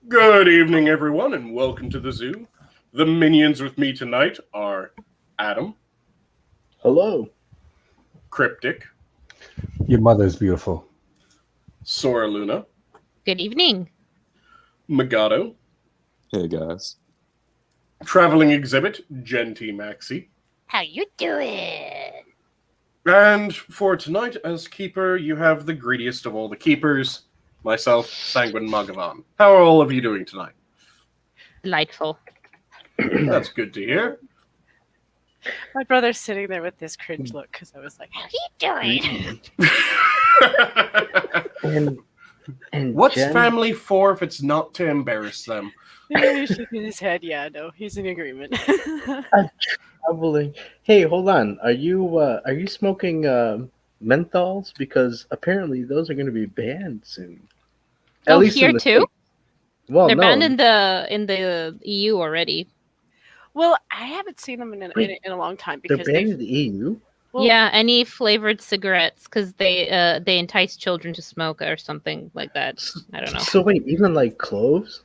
Good evening, everyone, and welcome to the zoo. The minions with me tonight are Adam. Hello. Cryptic. Your mother's beautiful. Sora Luna. Good evening. Megato. Hey, guys. Traveling exhibit, JenTMaxi. How you doing? And for tonight, as keeper, you have the greediest of all the keepers, myself, Sanguine Mathghamhain. How are all of you doing tonight? Delightful. That's good to hear. My brother's sitting there with this cringe look because I was like, How you doing? And What's Jen? family for if it's not to embarrass them? he's shaking his head. Yeah, no, he's in agreement. Traveling. Hey, hold on. Are you smoking menthols? Because apparently those are going to be banned soon. Oh, here in the too? States. Well, They're no. banned in the EU already. Well, I haven't seen them in a long time They're because banned in the EU. well, Yeah, any flavored cigarettes because they entice children to smoke or something like that. I don't know. So wait, even like cloves?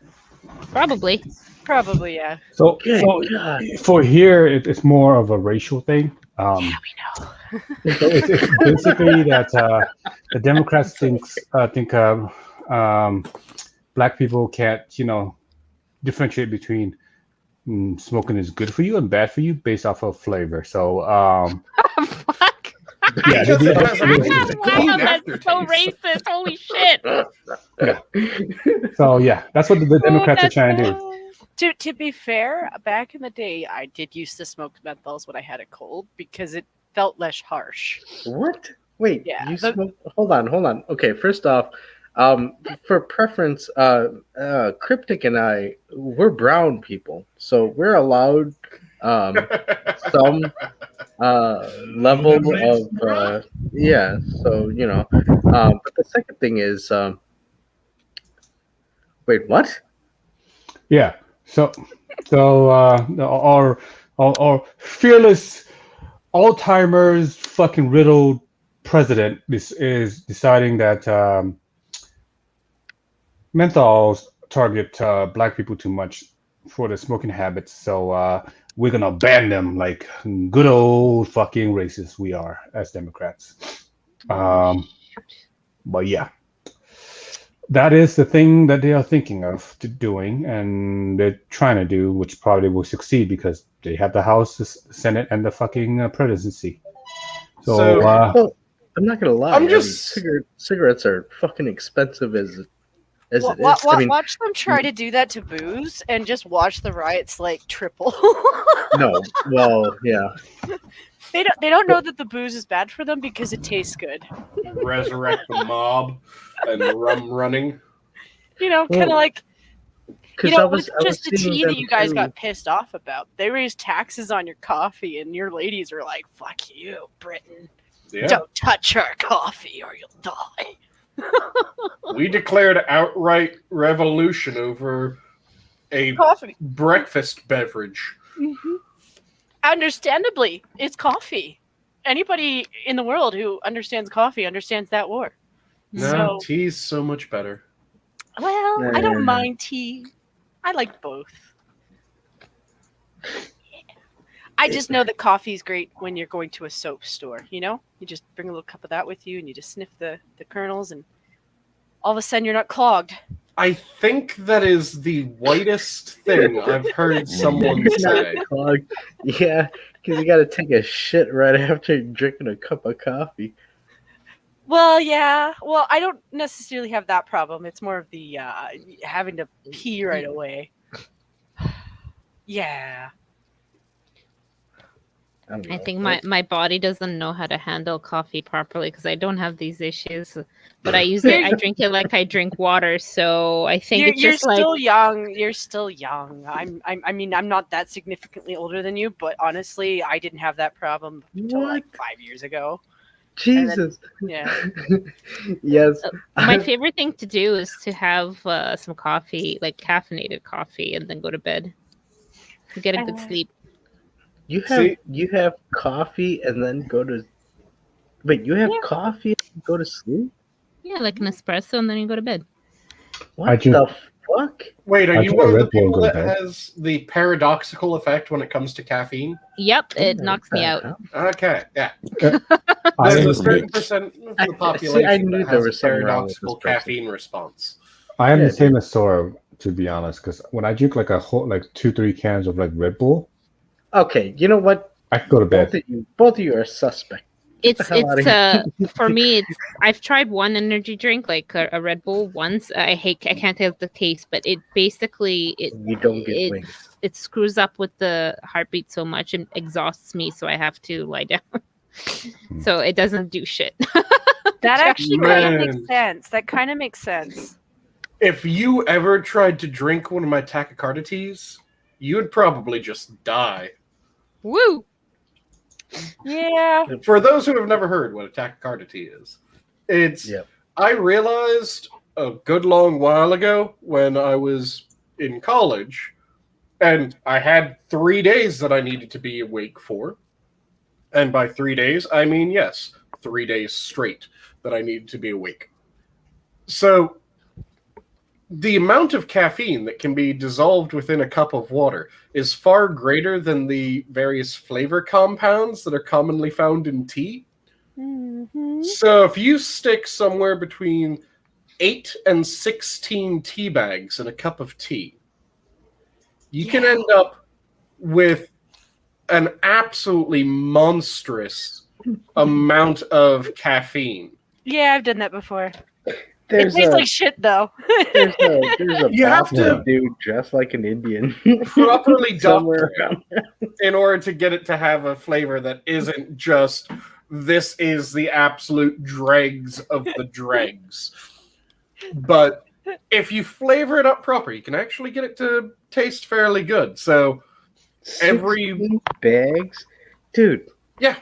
Probably. probably yeah. So God. for here, it's more of a racial thing. Yeah, we know. So it's basically that the Democrats think black people can't, differentiate between smoking is good for you and bad for you based off of flavor. So Fuck. yeah, Because it has a Wow, that's aftertaste. so racist. Holy shit. so yeah, that's what the Democrats are trying to do. To be fair, back in the day, I did used to smoke menthols when I had a cold because it felt less harsh. What? Wait, Yeah, you the- smoke? Hold on. Okay, first off, for preference, Cryptic and I, we're brown people, so we're allowed some level of yeah. So but the second thing is, wait, what? Yeah. So our fearless Alzheimer's fucking riddled president is deciding that menthols target black people too much for their smoking habits. So we're gonna ban them like good old fucking racists we are as Democrats. But yeah. That is the thing that they are thinking of doing, and they're trying to do, which probably will succeed because they have the House, the Senate, and the fucking presidency. So, Well, I'm not gonna lie. I'm just- cigarettes are fucking expensive as it is. Watch them try to do that to booze, and just watch the riots like triple. No. Well, yeah. They don't know that the booze is bad for them because it tastes good. Resurrect the mob and rum running. Kind of Well, like Because it I was was just the seeing tea that them you guys too. got pissed off about. They raised taxes on your coffee, and your ladies are like, "Fuck you, Britain! Yeah. Don't touch our coffee, or you'll die." We declared outright revolution over a Coffee. breakfast beverage. Mm-hmm. Understandably, it's coffee. Anybody in the world who understands coffee understands that war. No, So, tea's so much better. well, I don't Nah. mind tea. I like both. I just know that coffee is great when you're going to a soap store. You just bring a little cup of that with you, and you just sniff the kernels, and all of a sudden you're not clogged. I think that is the whitest thing I've heard someone say. Clogged. Yeah, because you got to take a shit right after drinking a cup of coffee. Well, yeah. Well, I don't necessarily have that problem. It's more of the having to pee right away. Yeah. don't I know. think my body doesn't know how to handle coffee properly because I don't have these issues. But I drink it like I drink water. So I think it's You're just like still young. You're still young. I mean, I'm not that significantly older than you, but honestly, I didn't have that problem until like 5 years ago. Jesus. Yeah. Yes. my favorite thing to do is to have some coffee, like caffeinated coffee, and then go to bed to get a good sleep. You See- have coffee and then go to. Wait, you have coffee and go to sleep? Yeah, like an espresso, and then you go to bed. What I drink- the fuck? Wait, are I you thought one of the Red Bull people goes that bad. has the paradoxical effect when it comes to caffeine? Yep, it Oh, knocks me what out. the hell? Okay, yeah. I There's a am, certain percent of the population I knew that there has a was something wrong with paradoxical this person. caffeine response. I am Yeah, the same as Sora, to be honest, because when I drink like a whole, like 2-3 cans of like Red Bull, Okay, you know what? I can go to bed. Both of you are suspect. Get the hell out of here. For me, I've tried one energy drink, like a Red Bull once. I can't tell the taste, but it basically You don't get wings. it screws up with the heartbeat so much and exhausts me, so I have to lie down. So it doesn't do shit. That actually kind of Man. makes sense. That kind of makes sense. If you ever tried to drink one of my tachycardia teas, you would probably just die. Woo! Yeah. For those who have never heard what a tachycardia tea is, it's Yep. I realized a good long while ago when I was in college, and I had 3 days that I needed to be awake for. And by 3 days, I mean, yes, 3 days straight that I needed to be awake. So the amount of caffeine that can be dissolved within a cup of water is far greater than the various flavor compounds that are commonly found in tea. Mm-hmm. So if you stick somewhere between 8 and 16 tea bags in a cup of tea, you can end up with an absolutely monstrous amount of caffeine. Yeah, I've done that before. There's it tastes a like shit, though. there's a You have Boston to- dude dressed like an Indian Properly somewhere doctor around. in order to get it to have a flavor that isn't just this is the absolute dregs of the dregs. But if you flavor it up proper, you can actually get it to taste fairly good. So every 16 bags, dude. yeah,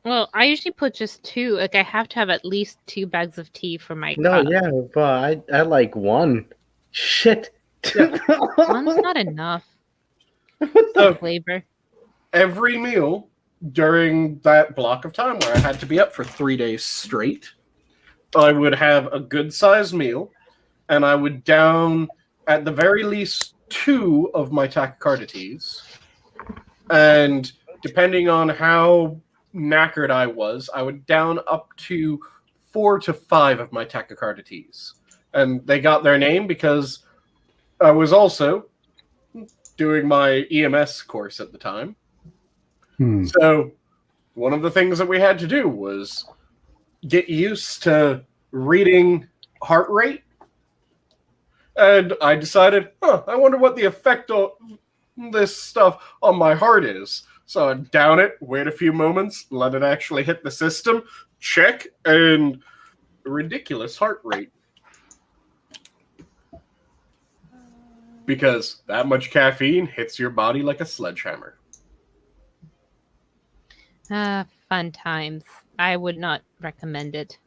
Well, I usually put just 2. Like I have to have at least 2 bags of tea for my No, cup. yeah, but I like one. Shit. One's not enough. What the so Flavor. every meal during that block of time where I had to be up for 3 days straight, I would have a good sized meal, and I would down at the very least 2 of my tachycardia teas. And depending on how knackered I was, I would down up to 4 to 5 of my tachycardia teas. And they got their name because I was also doing my EMS course at the time. So one of the things that we had to do was get used to reading heart rate. And I decided, I wonder what the effect of this stuff on my heart is. So I'd down it, wait a few moments, let it actually hit the system, check, and ridiculous heart rate. Because that much caffeine hits your body like a sledgehammer. Fun times. I would not recommend it.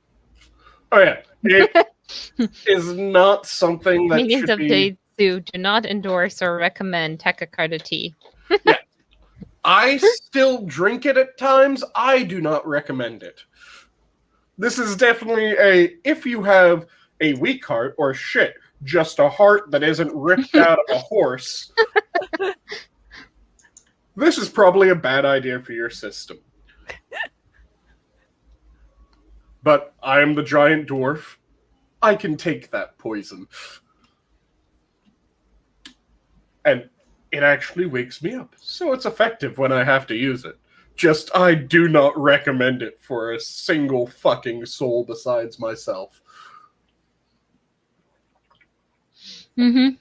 Oh yeah, it is not something that Minions should of be... do not endorse or recommend tachycardia tea. I still drink it at times. I do not recommend it. This is definitely if you have a weak heart, or shit, just a heart that isn't ripped out of a horse, this is probably a bad idea for your system. But I am the giant dwarf. I can take that poison. And it actually wakes me up. So it's effective when I have to use it. Just, I do not recommend it for a single fucking soul besides myself. Mm-hmm.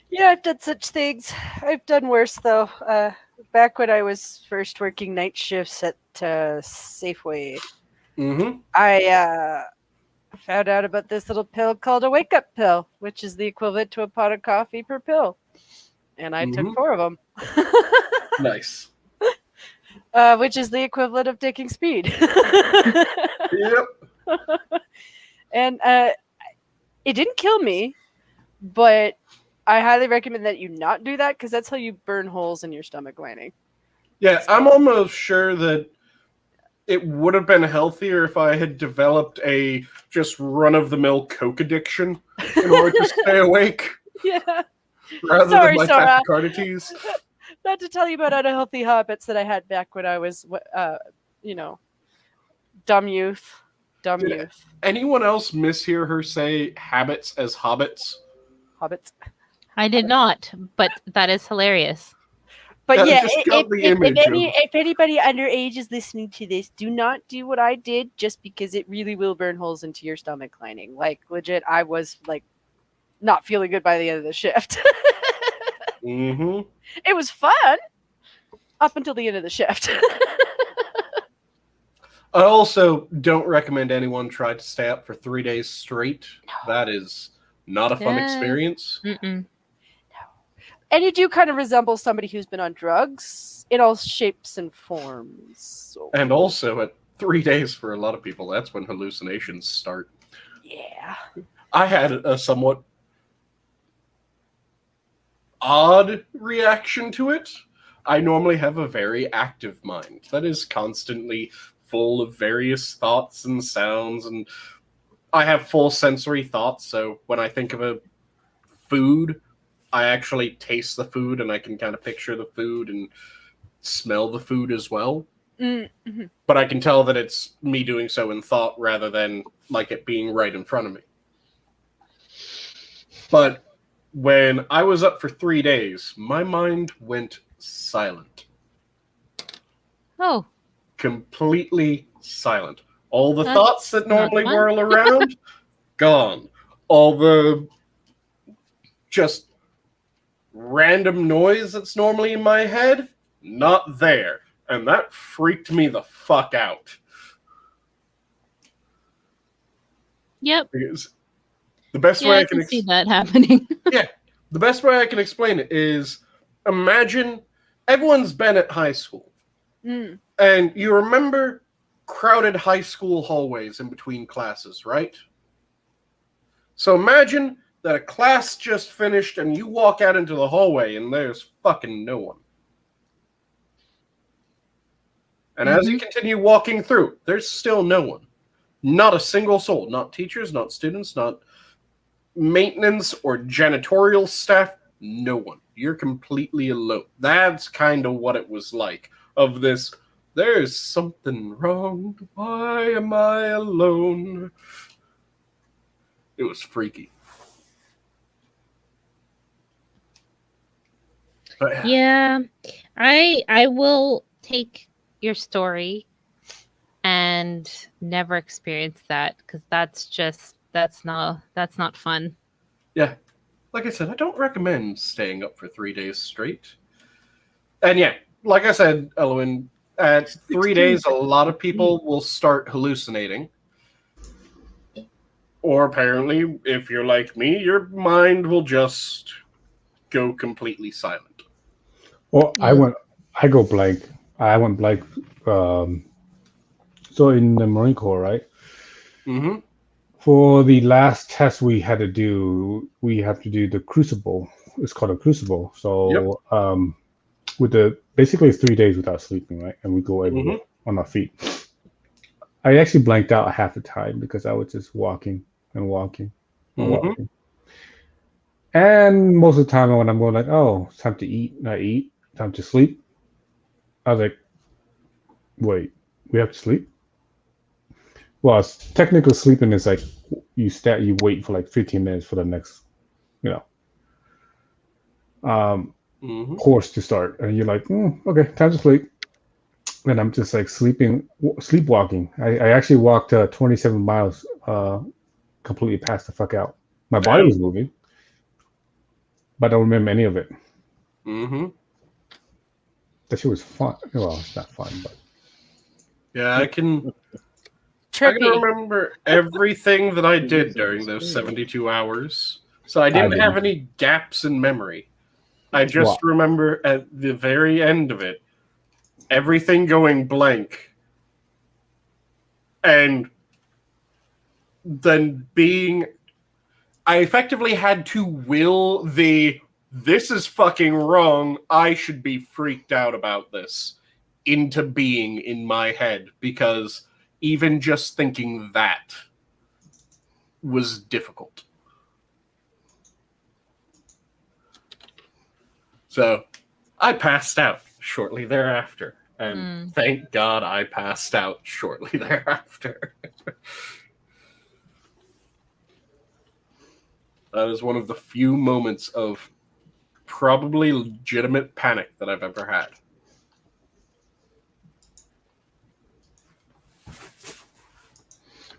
Yeah, I've done such things. I've done worse, though. Back when I was first working night shifts at Safeway, Mm-hmm. I found out about this little pill called a wake-up pill, which is the equivalent to a pot of coffee per pill. And I took 4 of them. Nice. Which is the equivalent of taking speed. Yep. And it didn't kill me, but I highly recommend that you not do that, because that's how you burn holes in your stomach lining. Yeah, I'm almost sure that it would have been healthier if I had developed a just run-of-the-mill Coke addiction in order to stay awake. Yeah. rather Sorry, than my Sora. tachycarditis. Not to tell you about unhealthy habits that I had back when I was, dumb youth. Dumb Did youth. anyone else mishear her say habits as hobbits? Hobbits. I did not, but that is hilarious. But Yeah, yeah, just got the image if anybody underage is listening to this, do not do what I did just because it really will burn holes into your stomach lining. Like, legit, I was, like, not feeling good by the end of the shift. Mm-hmm. It was fun up until the end of the shift. I also don't recommend anyone try to stay up for 3 days straight. That is not a fun Yeah. experience. Mm-mm. And you do kind of resemble somebody who's been on drugs in all shapes and forms. So, And also, at 3 days for a lot of people, that's when hallucinations start. yeah. I had a somewhat odd reaction to it. I normally have a very active mind that is constantly full of various thoughts and sounds, and I have full sensory thoughts, so when I think of a food, I actually taste the food and I can kind of picture the food and smell the food as well. Mm-hmm. But I can tell that it's me doing so in thought rather than like it being right in front of me. But when I was up for 3 days, my mind went silent. Oh, Completely silent. All the That's thoughts that normally not fun. whirl around, gone. All the just random noise that's normally in my head, not there. And that freaked me the fuck out. yep. Because the best Yeah, way I can see that happening. the best way I can explain it is imagine everyone's been at high school. Mm. And you remember crowded high school hallways in between classes, right? So imagine that a class just finished and you walk out into the hallway and there's fucking no one. And as you continue walking through, there's still no one. Not a single soul. Not teachers, not students, not maintenance or janitorial staff. No one. You're completely alone. That's kind of what it was like. Of this, there's something wrong. Why am I alone? It was freaky. But, Yeah, I will take your story and never experience that because that's not fun. yeah, like I said, I don't recommend staying up for 3 days straight. And yeah, like I said, Eloin, at 3 days, a lot of people will start hallucinating. Or apparently, if you're like me, your mind will just go completely silent. Well, I go blank. I went blank. So in the Marine Corps, right? Mm-hmm. For the last test we had to do, we have to do the crucible. It's called a crucible. So with the basically it's 3 days without sleeping, right? And we go everywhere on our feet. I actually blanked out half the time because I was just walking and walking and walking. And most of the time when I'm going like, oh, it's time to eat, not eat, time to sleep. I was like, wait, we have to sleep? Well, technically sleeping is like you wait for like 15 minutes for the next, course to start, and you're like, okay, time to sleep. And I'm just like sleepwalking. I actually walked 27 miles, completely passed the fuck out. My body was moving, but I don't remember any of it. That shit was fun. Well, it's not fun, but yeah, I can Trippy. remember everything that I did during those 72 hours. So I didn't have any gaps in memory. I just remember at the very end of it, everything going blank. And then I effectively had to will this is fucking wrong, I should be freaked out about this, into being in my head, because even just thinking that was difficult. So I passed out shortly thereafter. And thank God I passed out shortly thereafter. That is one of the few moments of probably legitimate panic that I've ever had.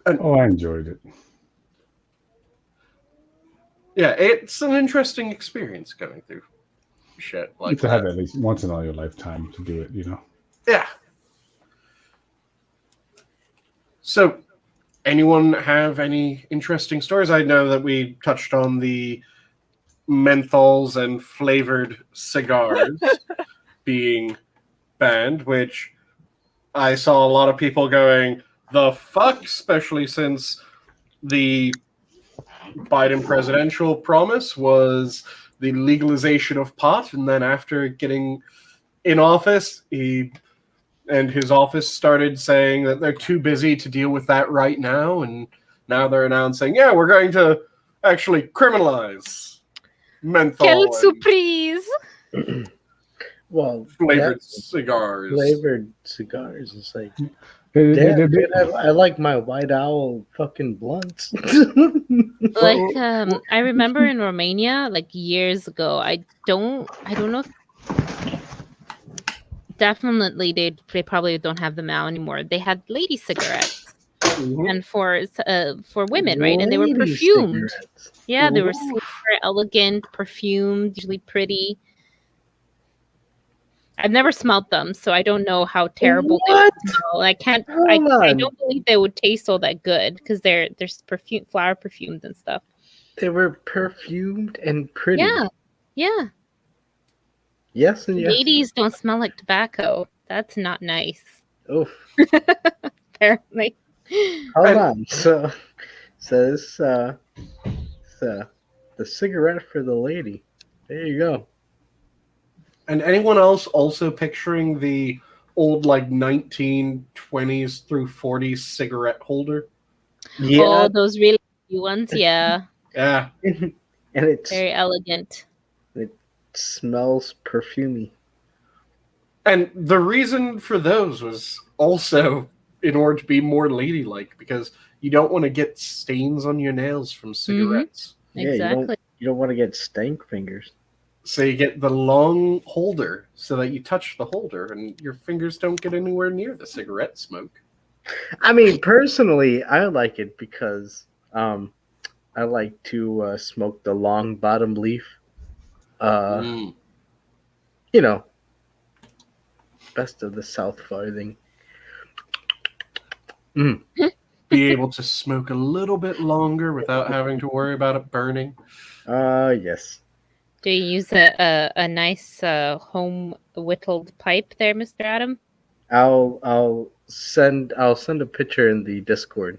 Oh, I enjoyed it. Yeah, it's an interesting experience going through shit like To that. have at least once in all your lifetime to do it, you know. Yeah. So, anyone have any interesting stories? I know that we touched on the menthols and flavored cigars being banned, which I saw a lot of people going, the fuck, especially since the Biden presidential promise was the legalization of pot, and then after getting in office, he and his office started saying that they're too busy to deal with that right now, and now they're announcing, yeah, we're going to actually criminalize menthol Quelle and surprise! Well, flavored cigars. flavored cigars. It's like, They- damn, they- dude, I like my White Owl fucking blunts. Like I remember in Romania, like years ago. I don't know. Definitely, they probably don't have them now anymore. They had lady cigarettes, Mhm. and for women, right? And they were Lady perfumed. cigarettes. Yeah, they were Ooh. super elegant, perfumed, usually pretty. I've never smelled them, so I don't know how terrible they What? would smell. I can't. Hold I on. don't believe they would taste all that good because they're perfume, flower perfumed and stuff. They were perfumed and pretty. Yeah, yeah. Yes and yes. Ladies don't smell like tobacco. That's not nice. Oof. Apparently. Hold And- on. So this the cigarette for the lady. There you go. And anyone else also picturing the old, like, 1920s through 40s cigarette holder? Yeah, Oh, those really new ones. Yeah, Yeah. and it very elegant. smells perfumey. And the reason for those was also in order to be more ladylike, because you don't want to get stains on your nails from cigarettes. Yeah, Exactly. You don't want to get stank fingers. So you get the long holder so that you touch the holder and your fingers don't get anywhere near the cigarette smoke. I mean, personally, I like it because I like to smoke the long bottom leaf. Mm. You know, best of the South farthing. Be able to smoke a little bit longer without having to worry about it burning. Yes. Do you use a nice home whittled pipe there, Mr. Adam? I'll send a picture in the Discord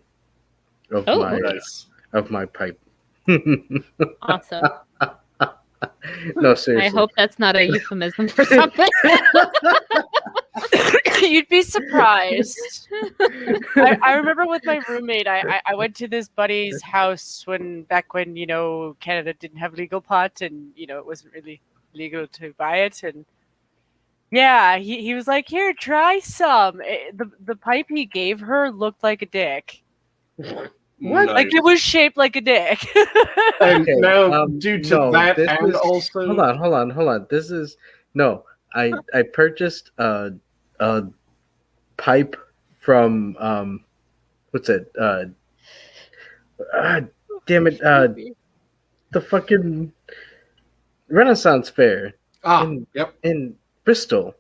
of Oh, my Nice. of my pipe. Awesome. No, seriously. I hope that's not a euphemism for something. You'd be surprised. I remember with my roommate, I went to this buddy's house back when, Canada didn't have legal pot and, it wasn't really legal to buy it. And yeah, he was like, here, try some. The pipe he gave her looked like a dick. What? Like it was shaped like a dick. And Okay, now, due to no, that, this and is- also, Hold on. This is no. I purchased a pipe from what's it? Damn it! The fucking Renaissance Fair yep. in Bristol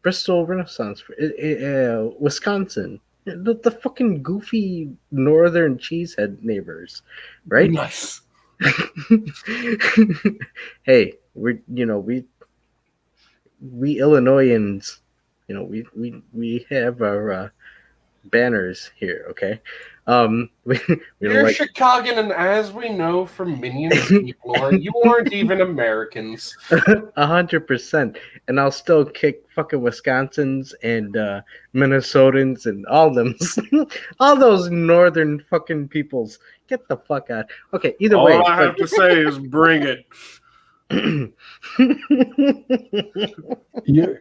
Renaissance Fair, Wisconsin. The fucking goofy northern cheesehead neighbors, right? Nice. Hey, we Illinoisans, we have our banners here, okay? We You're don't like Chicagan, and as we know from Minions Lore, you aren't even Americans. 100%, and I'll still kick fucking Wisconsins and Minnesotans and all them, all those northern fucking peoples. Get the fuck out. Okay, either way. All I have to say is bring it. You,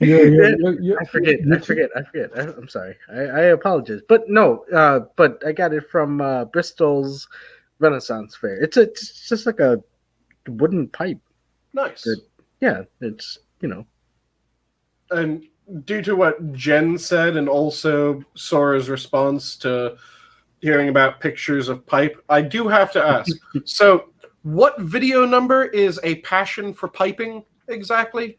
I forget. I'm sorry. I apologize. But no, but I got it from Bristol's Renaissance Fair. It's just like a wooden pipe. Nice. That, yeah, it's, you know. And due to what Jen said, and also Sora's response to hearing about pictures of pipe, I do have to ask. So, what video number is A Passion for Piping exactly?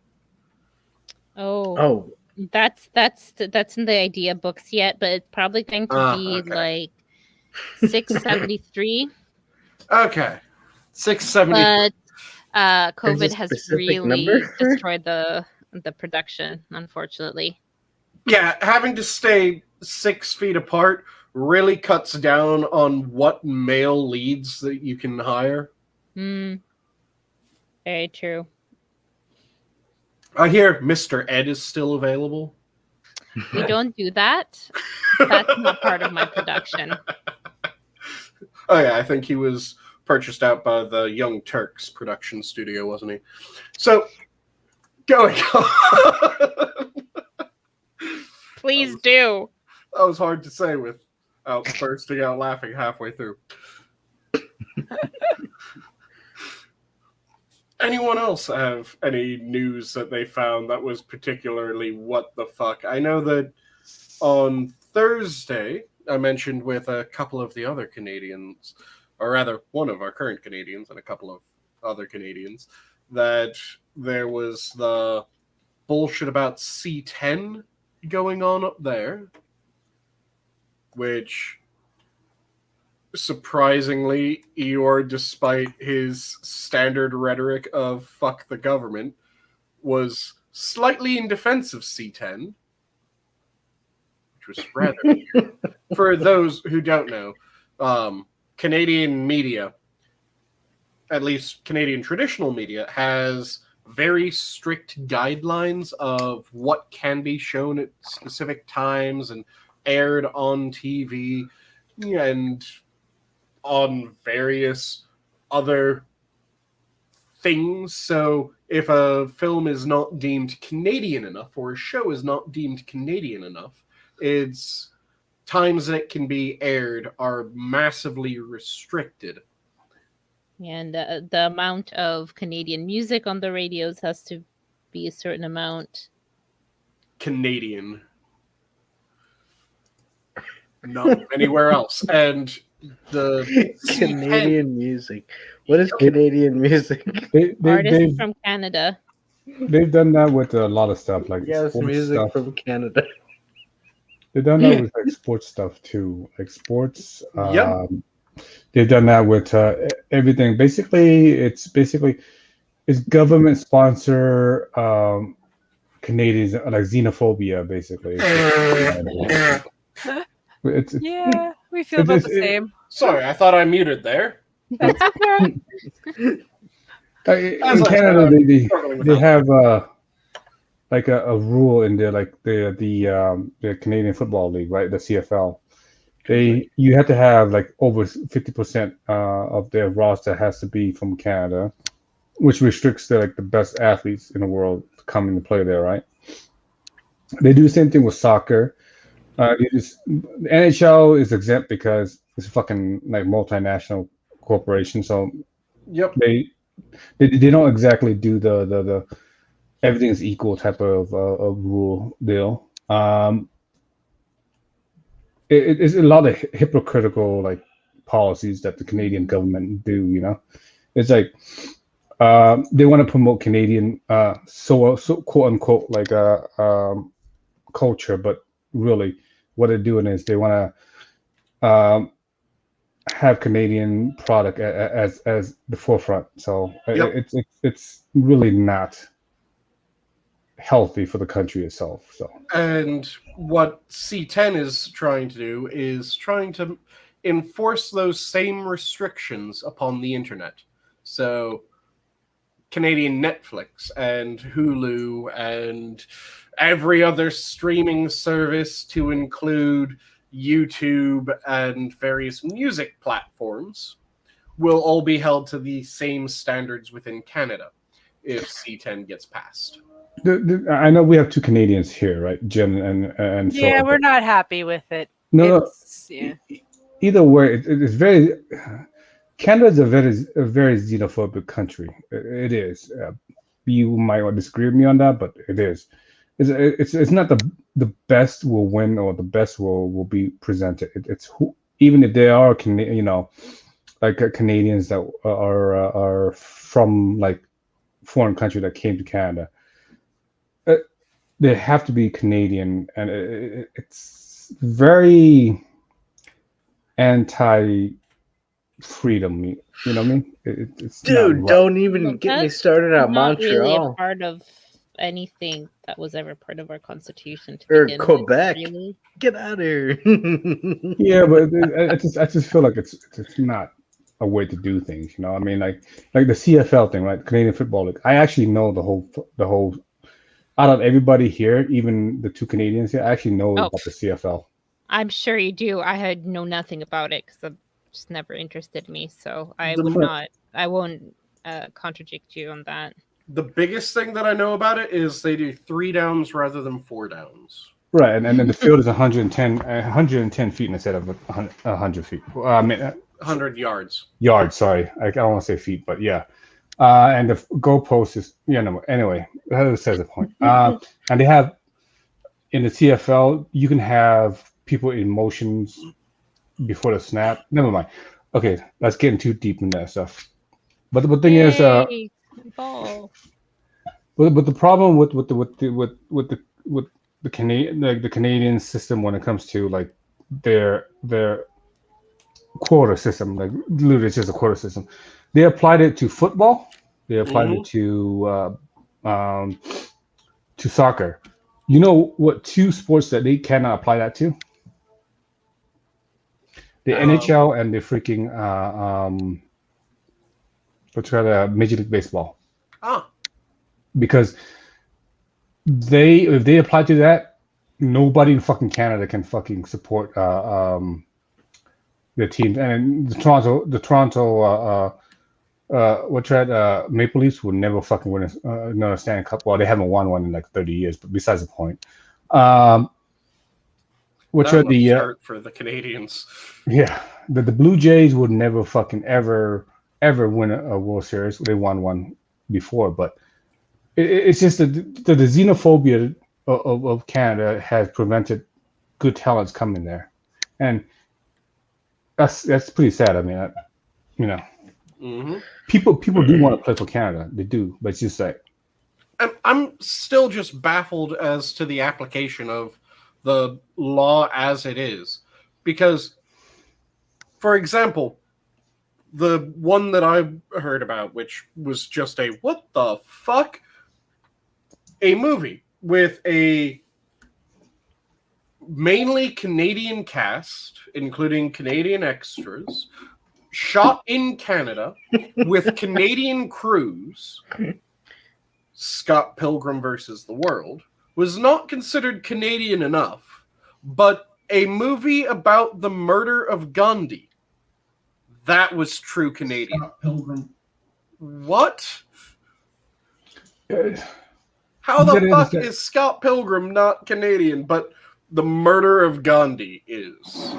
Oh, That's in the idea books yet, but it's probably going to be like 673. Okay, 670. But COVID There's a has specific really number? destroyed the production, unfortunately. Yeah, having to stay 6 feet apart really cuts down on what male leads that you can hire. Very true. I hear Mr. Ed is still available. We don't do that. That's not part of my production. Oh yeah, I think he was purchased out by the Young Turks production studio, wasn't he? So, going on. Please do. That was hard to say without bursting out laughing halfway through. Anyone else have any news that they found that was particularly what the fuck? I know that on Thursday, I mentioned with a couple of the other Canadians, or rather one of our current Canadians and a couple of other Canadians, that there was the bullshit about C10 going on up there, which surprisingly, Eeyore, despite his standard rhetoric of fuck the government, was slightly in defense of C10, which was rather weird. For those who don't know, Canadian media, at least Canadian traditional media, has very strict guidelines of what can be shown at specific times and aired on TV and on various other things. So if a film is not deemed Canadian enough, or a show is not deemed Canadian enough, its times that it can be aired are massively restricted. And the amount of Canadian music on the radios has to be a certain amount. Canadian. Not anywhere else. And the Canadian music. What is Canadian music? Artists from Canada. They've done that with a lot of stuff, like Yes, sports music stuff. from Canada. They've done that with like sports stuff too, like sports. Yep. They've done that with everything. Basically, it's government sponsor Canadians, like xenophobia. Basically, it's Yeah, we feel about the same. Sorry, I thought I muted there. That's okay. in Canada, they have like a rule in there, like the Canadian Football League, right? The CFL. You have to have like over 50% of their roster has to be from Canada, which restricts the best athletes in the world to come in and play there, right? They do the same thing with soccer. The NHL is exempt because it's a fucking like multinational corporation, so yep, they don't exactly do the everything is equal type of rule deal. It's a lot of hypocritical like policies that the Canadian government do. You know, it's like they want to promote Canadian so quote unquote like culture, but really what they're doing is they want to have Canadian product as the forefront. So yep. it's really not healthy for the country itself. So, and what C10 is trying to do is trying to enforce those same restrictions upon the internet. So Canadian Netflix and Hulu and every other streaming service, to include YouTube and various music platforms, will all be held to the same standards within Canada if C10 gets passed. I know we have two Canadians here, right? Jen and Yeah, Sora, we're not happy with it. no. Yeah. Either way, it's very. Canada is a very xenophobic country. It is. You might disagree with me on that, but it is. It's not the best will win or the best will be presented. It's who, even if they are Canadians that are from like foreign country that came to Canada. They have to be Canadian, and it's very anti-freedom. You know what I mean? It's Dude, not don't even Well, get me that's started on not really a Montreal part of anything that was ever part of our constitution to or begin with, Quebec. really. Get out of here. Yeah, but I just feel like it's not a way to do things. You know, I mean, like the CFL thing, right? Canadian Football League. I actually know the whole. Out of everybody here, even the two Canadians here, I actually know about the CFL. I'm sure you do. I had know nothing about it because it just never interested me. So I won't contradict you on that. The biggest thing that I know about it is they do 3 downs rather than 4 downs. Right, and then the field is 110 feet instead of 100 feet. I mean, 100 yards. Yards, sorry. I don't want to say feet, but yeah. And the goalpost is, anyway, that says the point. And they have, in the CFL, you can have people in motions before the snap. Never mind. Okay, let's get too deep in that stuff. But the thing is, ball. but the problem with the Canadian the Canadian system when it comes to like their quota system, like literally it's just a quota system. They applied it to football. They applied it to soccer. You know what 2 sports that they cannot apply that to? The NHL and the freaking Major League Baseball. Because if they apply to that, nobody in fucking Canada can fucking support their teams. And the Toronto Maple Leafs would never fucking win another Stanley Cup. Well, they haven't won one in like 30 years, but besides the point. Start for the Canadians. Yeah, the Blue Jays would never fucking ever win a World Series. They won one before, but it's just the xenophobia of Canada has prevented good talents coming there, and that's pretty sad. I mean, people do want to play for Canada. They do, but it's just like I'm still just baffled as to the application of the law as it is, because, for example, the one that I heard about, which was just a what the fuck, a movie with a mainly Canadian cast, including Canadian extras, shot in Canada with Canadian crews, Scott Pilgrim versus the World, was not considered Canadian enough, but a movie about the murder of Gandhi, that was true Canadian. Scott Pilgrim. What? How the fuck is Scott Pilgrim not Canadian, but the murder of Gandhi is?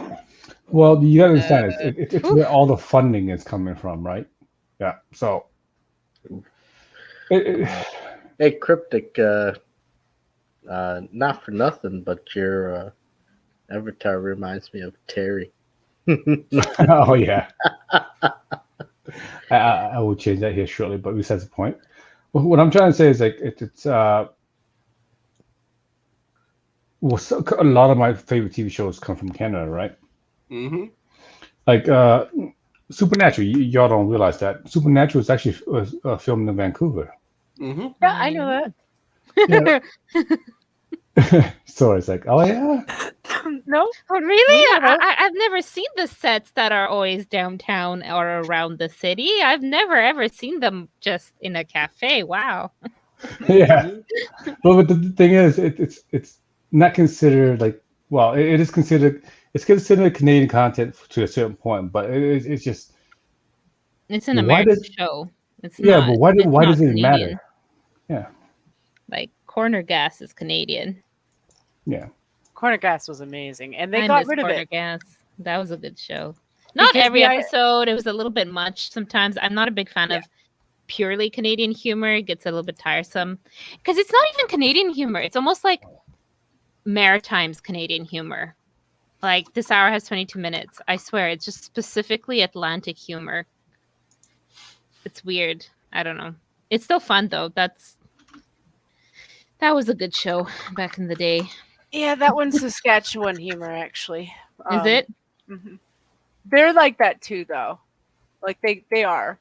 Well, you gotta understand, it's where all the funding is coming from, right? Yeah, so... Hey, Cryptic, not for nothing, but your avatar reminds me of Terry. Oh, yeah. I will change that here shortly, but besides the point. What I'm trying to say is, like, a lot of my favorite TV shows come from Canada, right? Mm-hmm. Like, Supernatural, y'all don't realize that. Supernatural is actually filmed in Vancouver. Mm-hmm. Yeah, I know that. Yeah. So it's like, oh yeah. No? Oh, really? No. I've never seen the sets that are always downtown or around the city. I've never ever seen them just in a cafe. Wow. Yeah. Well, but the thing is, it's not considered like, well, it is considered. It's considered Canadian content to a certain point, but it's just It's an Why American does- show. It's Yeah, not, but why it's not does it Canadian. matter? Yeah. Like Corner Gas is Canadian. Yeah. Corner Gas was amazing, and they I got miss rid of Corner it. Gas. That was a good show. Not Because every the episode. It was a little bit much sometimes. I'm not a big fan of purely Canadian humor. It gets a little bit tiresome because it's not even Canadian humor. It's almost like Maritime's Canadian humor. Like this hour has 22 minutes. I swear, it's just specifically Atlantic humor. It's weird. I don't know. It's still fun though. That was a good show back in the day. Yeah, that one's Saskatchewan humor, actually. Is it? Mhm. They're like that too, though. Like they are.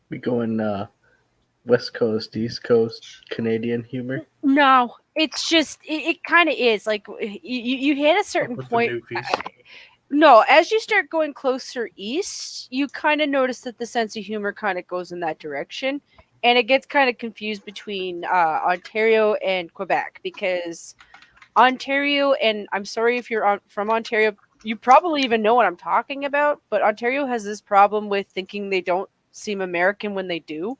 We going West Coast, East Coast, Canadian humor. No, it's just it kind of is like you hit a certain With the point. newfies. No, as you start going closer east, you kind of notice that the sense of humor kind of goes in that direction, and it gets kind of confused between Ontario and Quebec because Ontario, and I'm sorry if you're from Ontario, you probably even know what I'm talking about, but Ontario has this problem with thinking they don't seem American when they do.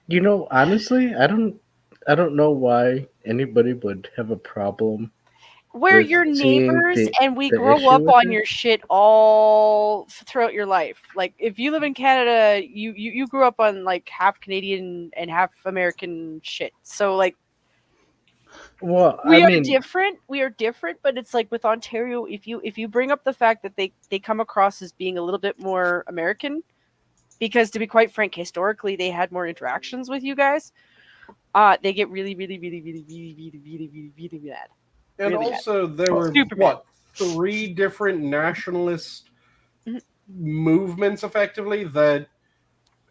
You know, honestly, I don't know why anybody would have a problem. We're with your seeing neighbors, and we the grow issue up with on it. your shit all throughout your life. Like, if you live in Canada, you grew up on like half Canadian and half American shit. So like, Well, we I are mean, different. We are different, but it's like with Ontario, if you bring up the fact that they come across as being a little bit more American, because to be quite frank, historically they had more interactions with you guys. They get really, really, really, really, really, really, really, really, really mad. And Really also, there were, Super what, 3 different nationalist Mhm. movements, effectively, that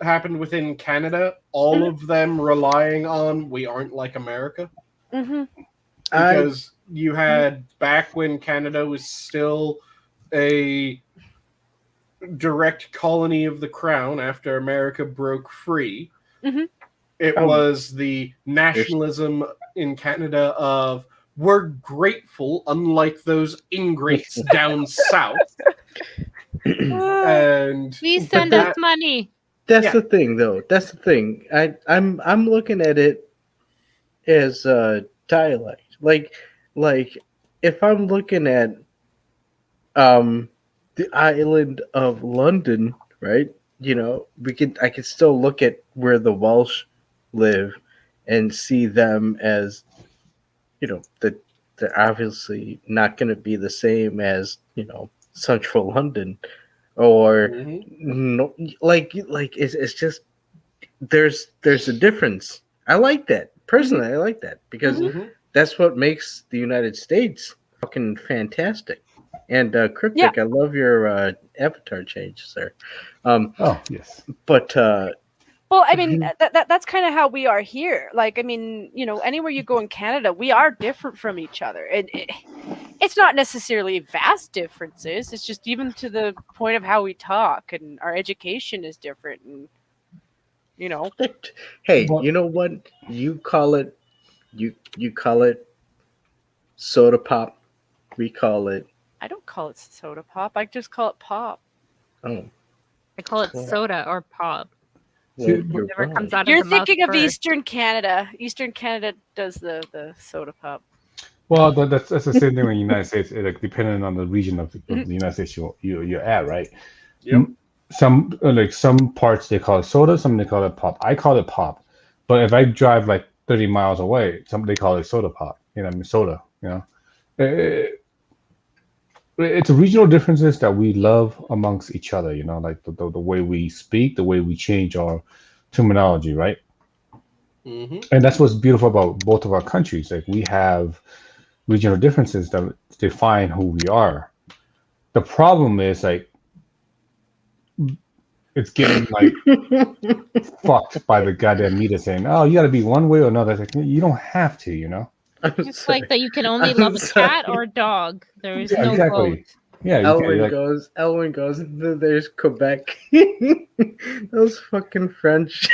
happened within Canada, all of them relying on we aren't like America. Mm-hmm. Because you had, back when Canada was still a direct colony of the crown after America broke free, Mhm. it Oh. was the nationalism in Canada of we're grateful, unlike those ingrates down south. And Please send that- us money. That's Yeah. the thing, though. That's the thing. I'm looking at it as dialect. Like if I'm looking at the island of London, right? You know, I could still look at where the Welsh live and see them as, you know, that they're obviously not going to be the same as, you know, central London or no, like it's just there's a difference. I like that personally. I like that because that's what makes the United States fucking fantastic. And Cryptic, I love your avatar change, sir. Oh, yes. But Well, I mean, that's kind of how we are here. Like, I mean, you know, anywhere you go in Canada, we are different from each other. It's not necessarily vast differences. It's just even to the point of how we talk, and our education is different. And you know, hey, Well- you know what? You call it soda pop. We call it I don't call it soda pop. I just call it pop. oh. I call it Well, soda or pop. Well, See, you're Whatever wrong. comes out You're of the mouth thinking of first. Eastern Canada. Eastern Canada does the soda pop. Well, that's the same thing in the United States. Like depending on the region of the United States you're at, right? Yep. Some some parts they call it soda, some they call it pop. I call it pop, but if I drive like 30 miles away, somebody call it soda pop. You know, I mean soda. You know, it's regional differences that we love amongst each other. You know, like the way we speak, the way we change our terminology, right? And that's what's beautiful about both of our countries. Like we have regional differences that define who we are. The problem is like it's getting like fucked by the goddamn media saying, "Oh, you got to be one way or another." It's like you don't have to, you know. It's like that you can only I'm love a sorry. cat or a dog. There is Yeah, no exactly. both. Yeah, you Elwin can, like, goes. Elwin goes. There's Quebec. Those fucking French.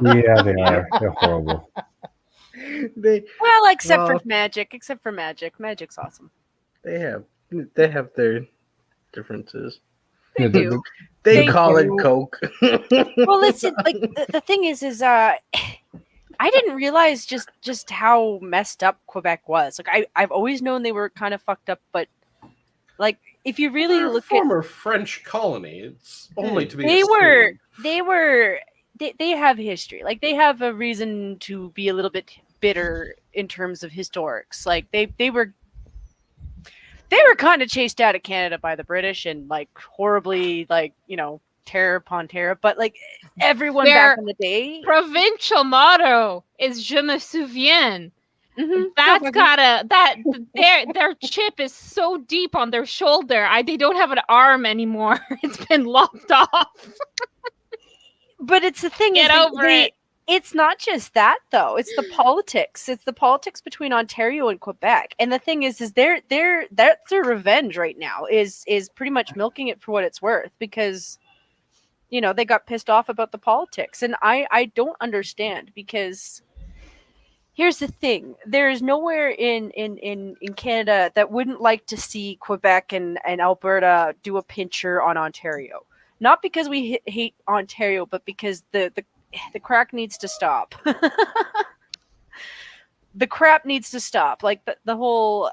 yeah, they are. They're horrible. they Well, except Well- for magic. Except for magic. Magic's awesome. they have their differences. Yeah, do. They They call do. it Coke. Well, listen, like the thing is I didn't realize just how messed up Quebec was. Like I've always known they were kind of fucked up, but like if you really They're a look at former French colony. It's only to be they were assumed. they have history. Like they have a reason to be a little bit bitter in terms of historics. Like they were kind of chased out of Canada by the British and like horribly like, terror upon terror, but like everyone Their back in the day, provincial motto is "Je me souviens." Mhm. That's No, gotta their chip is so deep on their shoulder. They don't have an arm anymore. It's been lopped off. but it's the thing Get is over it. it's not just that though. It's the politics. It's the politics between Ontario and Quebec. And the thing is that's their revenge right now is pretty much milking it for what it's worth because they got pissed off about the politics. And I don't understand because here's the thing. There is nowhere in Canada that wouldn't like to see Quebec and Alberta do a pincher on Ontario. Not because we hate Ontario, but because the crack needs to stop. The crap needs to stop. Like the whole...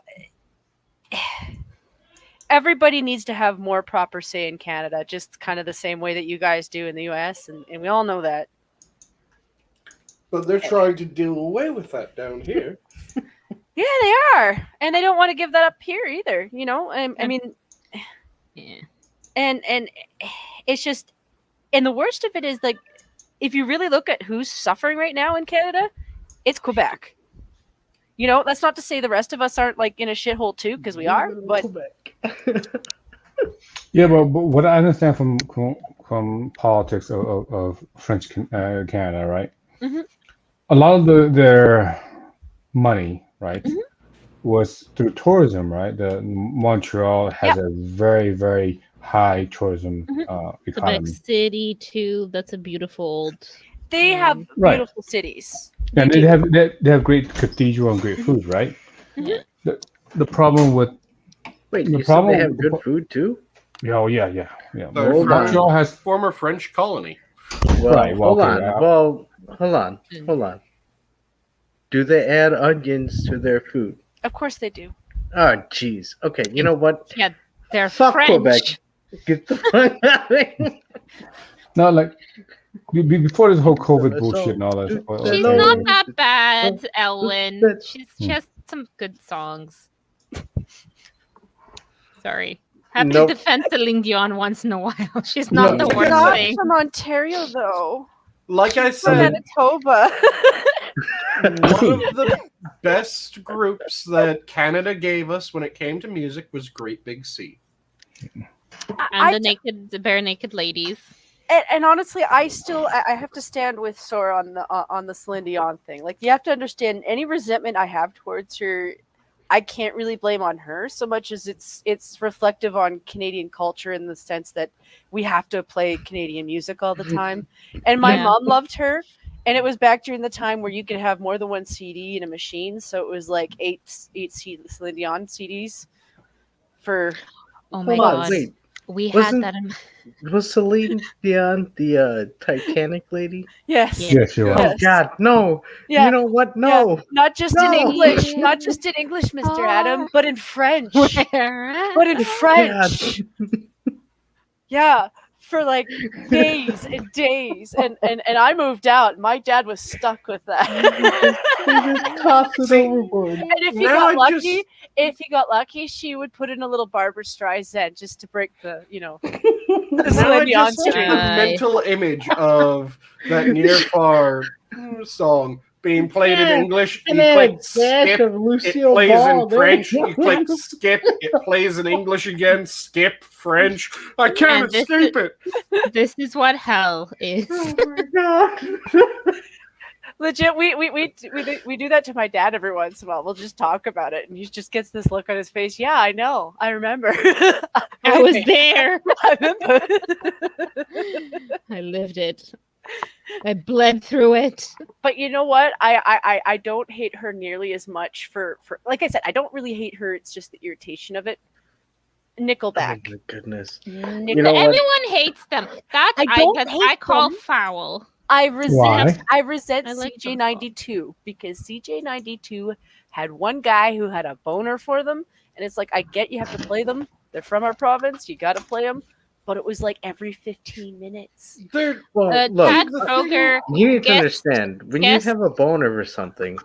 Everybody needs to have more proper say in Canada, just kind of the same way that you guys do in the US, and we all know that. But they're trying to do away with that down here. Yeah, they are. And they don't want to give that up here either, I mean... Yeah. And it's just... And the worst of it is, like, if you really look at who's suffering right now in Canada, it's Quebec. That's not to say the rest of us aren't like in a shithole too, because we are. But Yeah, but what I understand from politics of French Canada, right? Mhm. A lot of their money, right, was through tourism, right? The Montreal has a very, very high tourism economy. Quebec City too. That's a beautiful old. they have Right. beautiful cities. And do. they have great cathedral and great food, right? Yeah. The problem with Wait, The you said problem- they have good food too? yeah. They're Hold on. Montreal has former French colony. Well, Right, well, hold okay, on. Well, hold on. Do they add onions to their food? Of course they do. Oh, jeez. Okay, you know what? Yeah, they're Fuck French. Quebec. Get the fuck out of here. not like before this whole COVID So- bullshit and all that. She's No. not that bad, Ellen. She has some good songs. Sorry. Have Nope. to defend Celine Dion once in a while. She's not No. the worst Not thing. from Ontario though. Like I From said, Manitoba. one of the best groups that Canada gave us when it came to music was Great Big Sea. And the bare naked ladies. And honestly, I have to stand with Sora on the Celine Dion thing. Like, you have to understand, any resentment I have towards her, I can't really blame on her so much as it's reflective on Canadian culture in the sense that we have to play Canadian music all the time. And my Yeah. mom loved her, and it was back during the time where you could have more than one CD in a machine, so it was like eight Celine Dion CDs for. Oh my Hold on, god. wait. We Wasn't- had that in Was Celine Dion the Titanic lady? Yes. Yeah. Yes, you are. Yes. Oh God, no! Yeah. You know what? No. Not just in No. English, not just in English, Mr. Adam, but in French. where? But in French. Yeah, for like days and days. And I moved out. My dad was stuck with that. They just tossed it See, overboard. And if he Now got I lucky, she would put in a little Barbara Streisand just to break the Now Celine I Dion just get streak. the Right. mental image of that Near Far song being played in English. You click skip, it plays in French. You click skip, it plays in English again. Skip French. I can't And this escape it. This is what hell is. Oh my God. Legit, we do that to my dad every once in a while. We'll just talk about it, and he just gets this look on his face. Yeah, I know. I remember. I was there. I remember. I lived it. I bled through it. But you know what? I don't hate her nearly as much for like I said, I don't really hate her. It's just the irritation of it. Nickelback. Oh my goodness. Nickel- know what? Everyone hates them. That's I call foul. I Why? resent I like them. CJ92 because CJ92 had one guy who had a boner for them, and it's like, I get you have to play them. They're from our province. You got to play them. But it was like every 15 minutes. They're Well, look, Chad the Kroger. you need to Guess- understand when guess- you have a boner for something,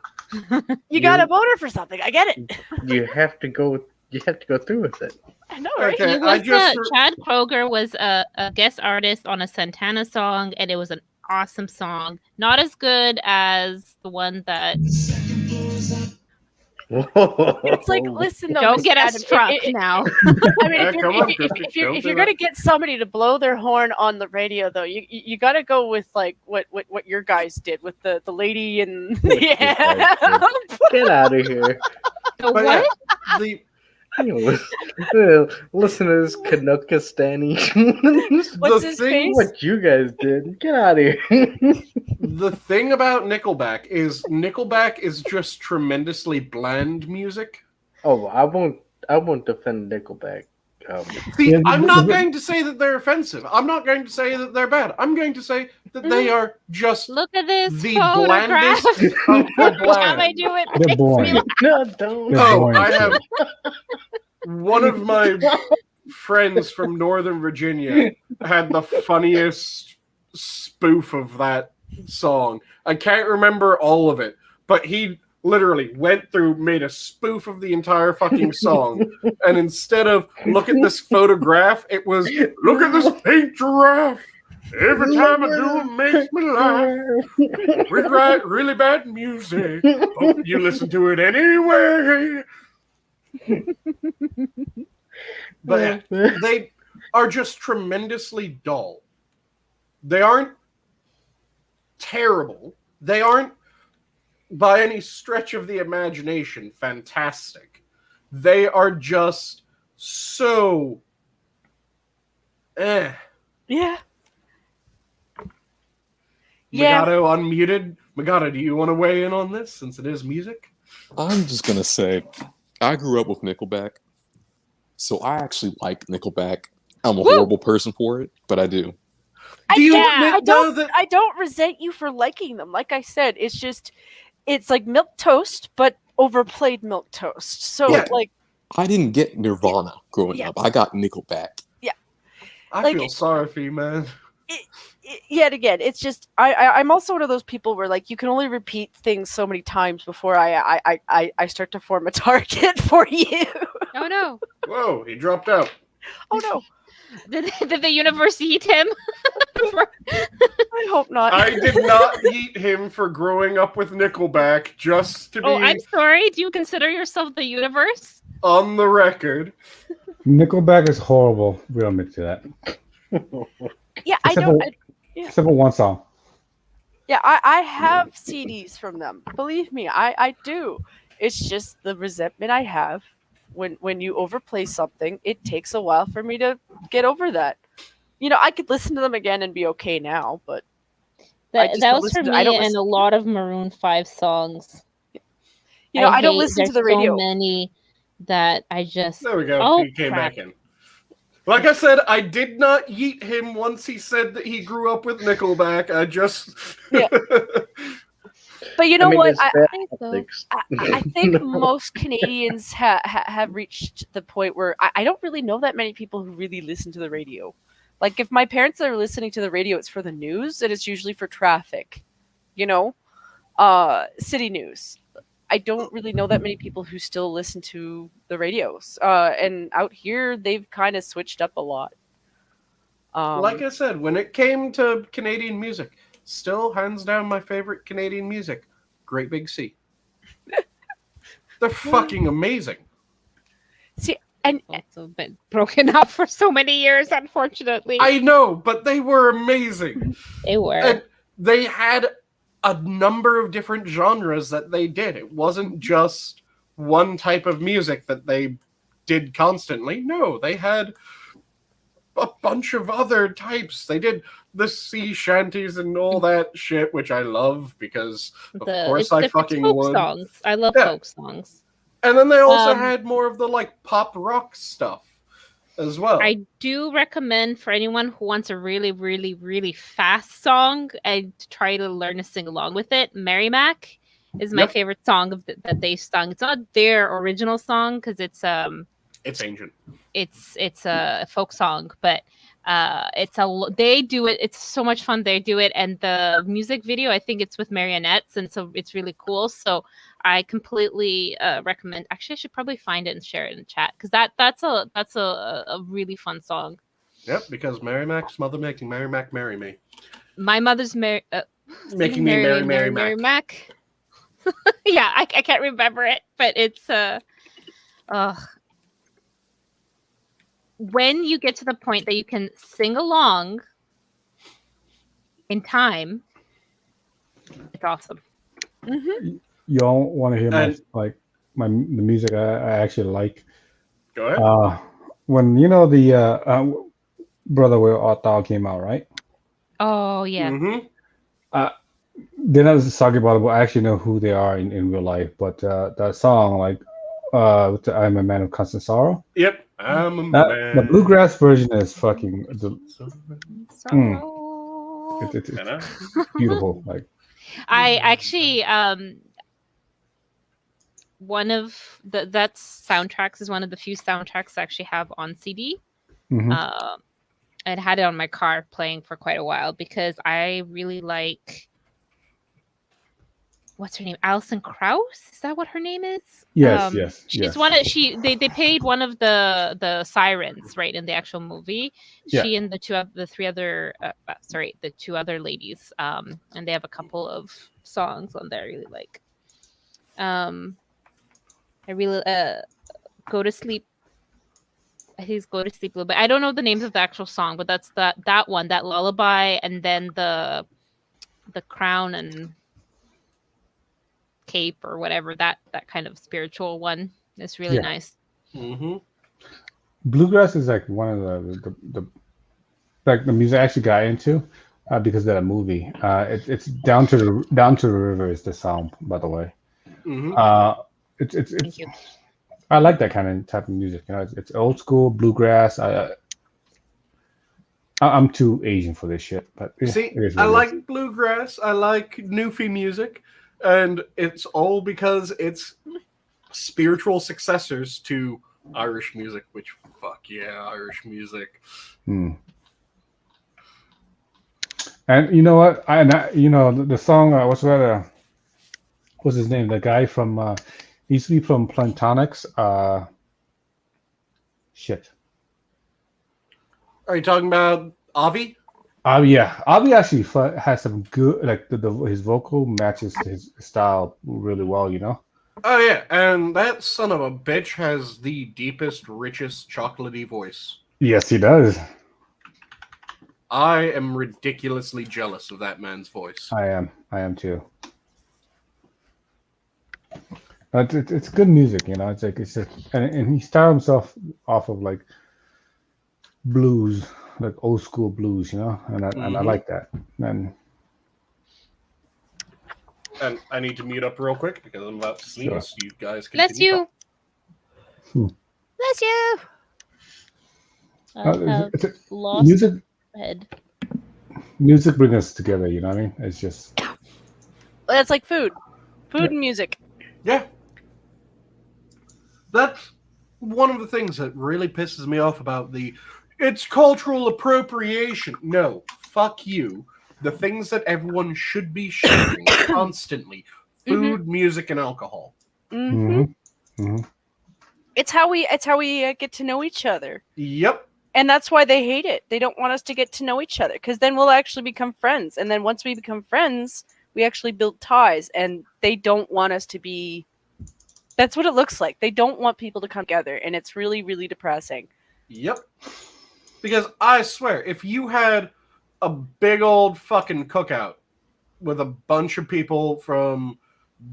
You got a boner for something. I get it. you have to go. You have to go through with it. I know, right? Okay, He I was just Chad Kroger was a guest artist on a Santana song, and it was an awesome song. Not as good as the one that. It's like, listen, though, Don't Mr. get us Adam, struck now. I mean, Yeah, if come you're, on, if, Cryptic, if you're, don't if do you're that. gonna get somebody to blow their horn on the radio, though, you got to go with like what your guys did with the lady and What you yeah. guys Get out of here. The But what? yeah, the Listen to this Canucka Stanny. What's The his thing face? What you guys did. Get out of here. the thing about Nickelback is just tremendously bland music. Oh, I won't defend Nickelback. See, Yeah, I'm the- not the- going to say that they're offensive. I'm not going to say that they're bad. I'm going to say that they are just Look at this the photograph. blandest of the Every time I bland. do it, They're makes me boring. laugh. No, don't. They're Oh, boring I as have shit. one of my friends from Northern Virginia had the funniest spoof of that song. I can't remember all of it, but he literally went through, made a spoof of the entire fucking song, and instead of look at this photograph, it was look at this pink giraffe. Every time I do it makes me laugh. We write really bad music. Hope you listen to it anyway. But they are just tremendously dull. They aren't terrible. They aren't, by any stretch of the imagination, fantastic. They are just so Yeah. Megato unmuted. Megato, do you want to weigh in on this since it is music? I'm just gonna say, I grew up with Nickelback, so I actually like Nickelback. I'm a horrible person for it, but I do. Do you Yeah. admit, though, that I don't resent you for liking them. Like I said, it's like milk toast, but overplayed milk toast. So Yeah. like, I didn't get Nirvana growing Yeah. up. I got Nickelback. I like- feel sorry for you, man. yet again, it's just I'm also one of those people where like you can only repeat things so many times before I start to form a target for you. Oh no! Whoa, he dropped out. Oh no, Did the universe eat him? I hope not. I did not eat him for growing up with Nickelback, just to be Oh, I'm sorry. Do you consider yourself the universe? on the record. Nickelback is horrible. We'll admit to that. Yeah, I Except don't. for- Except for one song. Yeah, I have CDs from them. Believe me, I do. It's just the resentment I have when you overplay something. It takes a while for me to get over that. You know, I could listen to them again and be okay now, but I That, just that don't was for listen to- I me don't and listen- a lot of Maroon 5 songs. you know, I don't hate- listen to the there's radio. So many that I just. There we go. Oh, he came crap. back in. Like I said, I did not yeet him once he said that he grew up with Nickelback. I just. Yeah. But you know what? it's I bad so. ethics. I think most Canadians have reached the point where I don't really know that many people who really listen to the radio. Like, if my parents are listening to the radio, it's for the news, and it's usually for traffic, you know, city news. I don't really know that many people who still listen to the radios. And out here, they've kind of switched up a lot. Like I said, when it came to Canadian music, still hands down my favorite Canadian music, Great Big Sea. They're fucking amazing. and Also been broken up for so many years, unfortunately. I know, but they were amazing. They were. And they had a number of different genres that they did. It wasn't just one type of music that they did constantly. No, they had a bunch of other types. They did the sea shanties and all that shit, which I love because, of course, I it's fucking folk would. songs. I love Yeah. folk songs. And then they also Um, had more of the like pop rock stuff. as well. I do recommend for anyone who wants a really, really, really fast song and to try to learn to sing along with it. Mary Mac is my favorite song of that they sung. It's not their original song because it's ancient. It's a folk song, but they do it. It's so much fun. They do it, and the music video, I think it's with marionettes, and so it's really cool. So I completely recommend. Actually, I should probably find it and share it in chat because that's a really fun song. Yep, because Mary Mac's mother making Mary Mac marry me. My mother's making me Mary Mac. Yeah, I can't remember it, but it's when you get to the point that you can sing along in time, it's awesome. Mm-hmm. You all want to hear the music I actually like? Go ahead. When the Brother Where Art Thou came out, right? Oh yeah. Mm-hmm. Then I was talking about it, but I actually know who they are in real life. But that song, with the I'm a Man of Constant Sorrow. Yep. I'm a man. The bluegrass version is fucking. It's beautiful. Like I actually one of that soundtracks is one of the few soundtracks I actually have on CD. Mm-hmm. I had it on my car playing for quite a while because I really like. What's her name? Alison Krauss? Is that what her name is? Yes, She's one of they played one of the sirens, right, in the actual movie. Yeah. She and the two other ladies. And they have a couple of songs on there I really like. I really Go to Sleep. I think it's Go to Sleep a little bit. I don't know the names of the actual song, but that's that one, that lullaby, and then the crown and cape or whatever, that kind of spiritual one is really nice. Mm-hmm. Bluegrass is like one of the like the music I actually got into because of that movie. It's down to the river is the song, by the way. Mm-hmm. It's Thank you. I like that kind of type of music. It's old school bluegrass. I'm too Asian for this shit, but see, I like bluegrass. I like Newfie music, and it's all because it's spiritual successors to Irish music. Which fuck yeah, Irish music. And you know what? The song. What's his name? The guy from. He used to be from Planktonics. Shit. Are you talking about Avi? Yeah. Avi actually has some good, like his vocal matches his style really well, you know? Oh yeah, and that son of a bitch has the deepest, richest, chocolatey voice. Yes, he does. I am ridiculously jealous of that man's voice. I am too. It's good music, you know. It's just, and he started himself off of like blues, like old school blues, you know, and I like that. And I need to mute up real quick because I'm about to sneeze. Sure. So you guys can Bless you. Bless you. I have lost music. head. Music brings us together, you know what I mean? It's just. That's like food and music. Yeah. That's one of the things that really pisses me off about it's cultural appropriation. No, fuck you. The things that everyone should be sharing constantly. Food, music, and alcohol. It's how we get to know each other. Yep. And that's why they hate it. They don't want us to get to know each other because then we'll actually become friends. And then once we become friends, we actually build ties. And they don't want us to be. That's what it looks like. They don't want people to come together. And it's really, really depressing. Yep. Because I swear, if you had a big old fucking cookout with a bunch of people from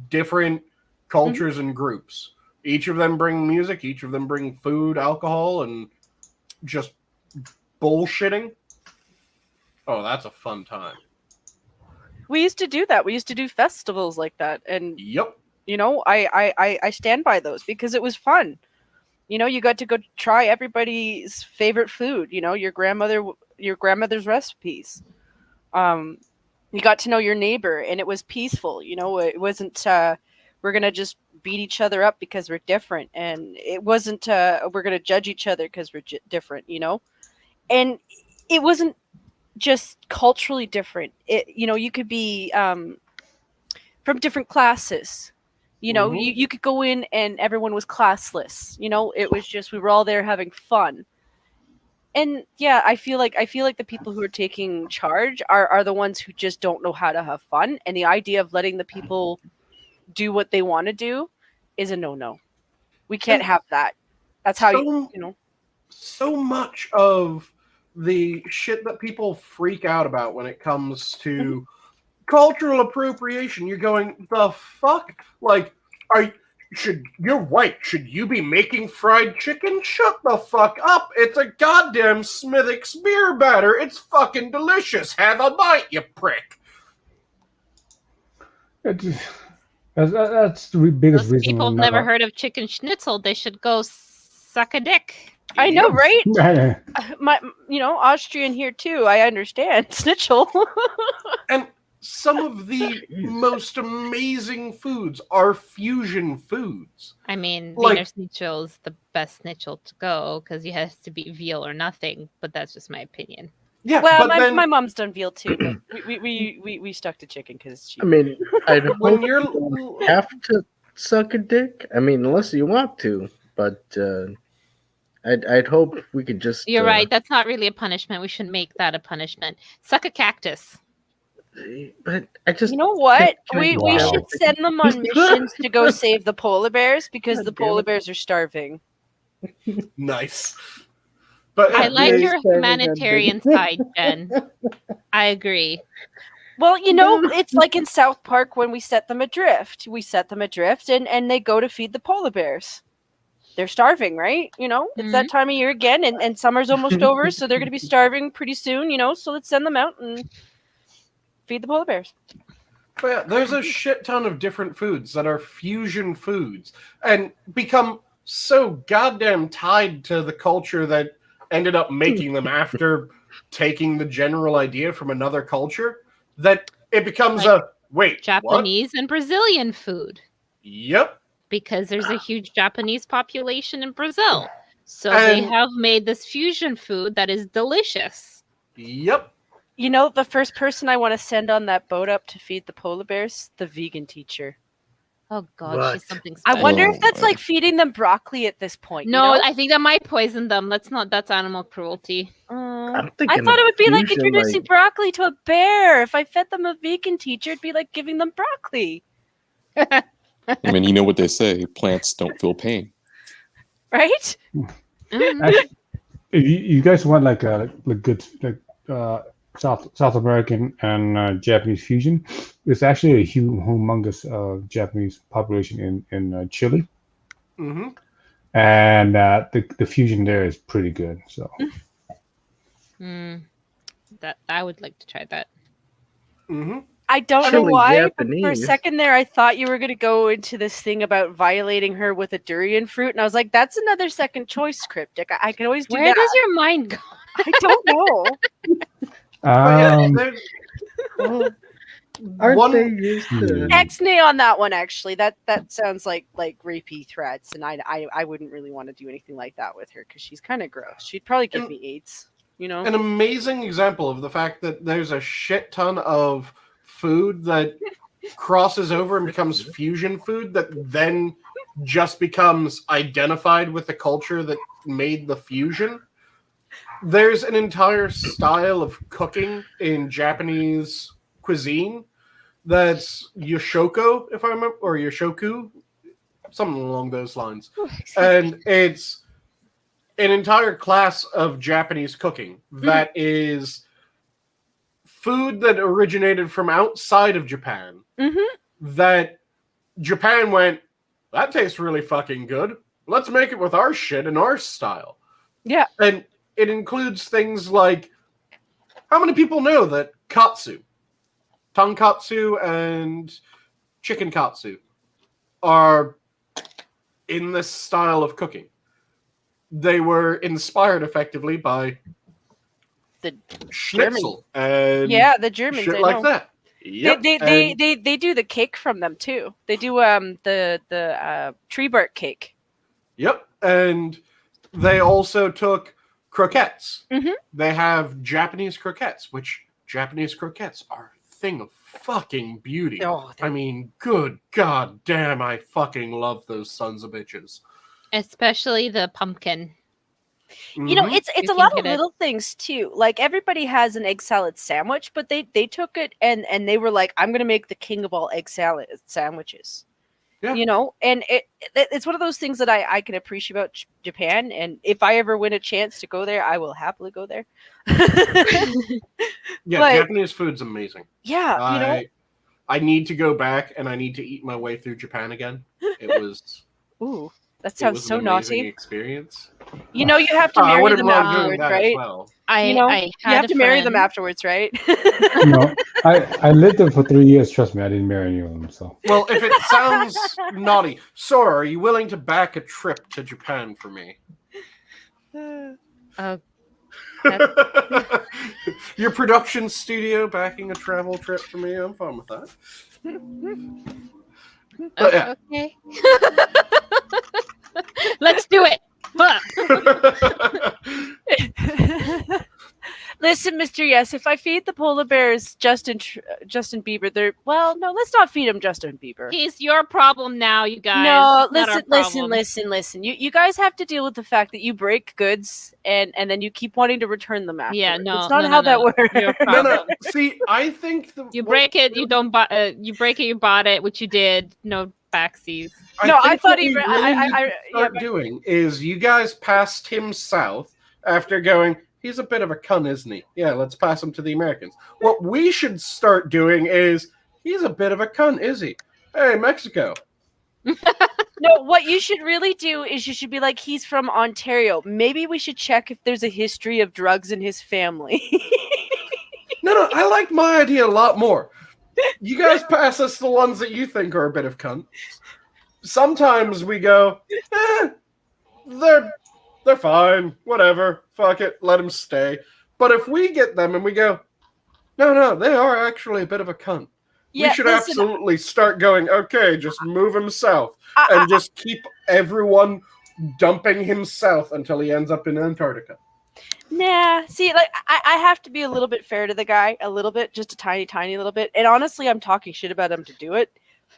different cultures and groups, each of them bring music, each of them bring food, alcohol, and just bullshitting. Oh, that's a fun time. We used to do that. We used to do festivals like that. And yep. you know, I stand by those because it was fun. You know, you got to go try everybody's favorite food. You know, your grandmother's recipes. You got to know your neighbor, and it was peaceful. You know, it wasn't we're gonna just beat each other up because we're different, and it wasn't we're gonna judge each other because we're different. You know, and it wasn't just culturally different. You know, you could be from different classes. You know, you could go in and everyone was classless. You know, it was just we were all there having fun. And yeah, I feel like the people who are taking charge are the ones who just don't know how to have fun. And the idea of letting the people do what they want to do is a no-no. We can't have that. That's how you know. So much of the shit that people freak out about when it comes to cultural appropriation, you're going, the fuck? Like, you're white. Should you be making fried chicken? Shut the fuck up. It's a goddamn Smithwick's beer batter. It's fucking delicious. Have a bite, you prick. That's the biggest Those reason. people have never heard of chicken schnitzel. They should go suck a dick. I know, right? Yeah. You know, Austrian here too. I understand. Schnitzel. And some of the most amazing foods are fusion foods. I mean, Like- Wiener Schnitzel is the best schnitzel to go because it has to be veal or nothing. But that's just my opinion. Yeah, Well, but my mom's done veal too, but we stuck to chicken because she. I mean, I when don't you're have to suck a dick. I mean, unless you want to, but I'd hope we could just. You're right. That's not really a punishment. We shouldn't make that a punishment. Suck a cactus. But I just. You know what? We Wow. should send them on missions to go save the polar bears because God the damn polar it. bears are starving. nice. But I like Please your tell me humanitarian something. side, Jen. I agree. Well, you know, it's like in South Park when we set them adrift. We set them adrift and they go to feed the polar bears. They're starving, right? You know, it's that time of year again, and summer's almost over, so they're going to be starving pretty soon, you know, so let's send them out and feed the polar bears. But yeah, there's a shit ton of different foods that are fusion foods and become so goddamn tied to the culture that ended up making them after taking the general idea from another culture that it becomes Like wait, what? Japanese and Brazilian food. Yep. Because there's a huge Japanese population in Brazil. So they And- have made this fusion food that is delicious. Yep. You know, the first person I want to send on that boat up to feed the polar bears, the vegan teacher. Oh God, What? she's something I special. wonder Oh, if that's my. like feeding them broccoli at this point. No, you know? I think that might poison them. That's animal cruelty. I'm I thinking thought it would be like fusion, introducing like- broccoli to a bear. If I fed them a vegan teacher, it'd be like giving them broccoli, I mean, you know what they say: plants don't feel pain. right? Mhm. Actually, if you guys want like a good South American and Japanese fusion, there's actually a humongous Japanese population in Chile, Mm-hmm. and the fusion there is pretty good. So That I would like to try that. Mm-hmm. I don't know Chili why, but for a Japanese. second there, I thought you were going to go into this thing about violating her with a durian fruit, and I was like, "That's another second choice, Cryptic. I can always do Where that." does your mind go? I don't know. There's Aren't one- they used to? X-nay on that one, actually. That sounds like rapey threats, and I wouldn't really want to do anything like that with her because she's kind of gross. She'd probably give me AIDS, you know. an amazing example of the fact that there's a shit ton of food that crosses over and becomes fusion food that then just becomes identified with the culture that made the fusion. There's an entire style of cooking in Japanese cuisine that's yoshoko, if I remember, or yoshoku, something along those lines. And it's an entire class of Japanese cooking that is food that originated from outside of Japan that Japan went, that tastes really fucking good. Let's make it with our shit and our style. Yeah. And it includes things like, how many people know that katsu, tonkatsu and chicken katsu are in this style of cooking? they were inspired effectively by The schnitzel and Yeah, the Germans. shit I like know. that. Yep. They do the cake from them too. They do the tree bark cake. Yep. And they also took croquettes. Mhm. They have Japanese croquettes, which Japanese croquettes are a thing of fucking beauty. Oh, I mean, good god damn, I fucking love those sons of bitches. Especially the pumpkin. you know, Mhm. it's You a can lot of get it. little things too. Like everybody has an egg salad sandwich, but they took it and they were like, I'm gonna make the king of all egg salad sandwiches. Yeah. You know, and it's one of those things that I can appreciate about Japan. And if I ever win a chance to go there, I will happily go there. Yeah, But- Japanese food's amazing. Yeah, you know. I need to go back and I need to eat my way through Japan again. It was Ooh, that it sounds was so an amazing naughty. experience. You know, you have to I marry wouldn't them mind doing afterwards, that right? as well. You know, I you had have a to marry them friend- afterwards, right? No, I lived there for 3 years. Trust me, I didn't marry any of them. So Well, if it sounds naughty, Sora, are you willing to back a trip to Japan for me? Oh, Your production studio backing a travel trip for me, I'm fine with that. But yeah. okay. Let's do it. Huh. Listen, Mr. Yes, if I feed the polar bears Justin Bieber, they're no, let's not feed him Justin Bieber. He's your problem now, you guys. No, It's not our problem. listen. You guys have to deal with the fact that you break goods and then you keep wanting to return them after. Yeah, no, it's not no, how no, that no. works. Your No, no. problem. See, I think You break it, you don't buy. You break it, you bought it, which you did. No backsies. No, I think thought what he- we I- really need to yeah, start doing is you guys passed him south after going, he's a bit of a cunt, isn't he? Yeah, let's pass him to the Americans. What we should start doing is, he's a bit of a cunt, is he? Hey, Mexico. No, what you should really do is you should be like, he's from Ontario. Maybe we should check if there's a history of drugs in his family. No, I like my idea a lot more. You guys pass us the ones that you think are a bit of cunt. Sometimes we go, they're fine, whatever, fuck it, let them stay. But if we get them and we go, no, they are actually a bit of a cunt. We should listen, absolutely start going, okay, just move him south. I- And just keep everyone dumping him south until he ends up in Antarctica. Nah, see, like I have to be a little bit fair to the guy, a little bit, just a tiny little bit. And honestly, I'm talking shit about him to do it.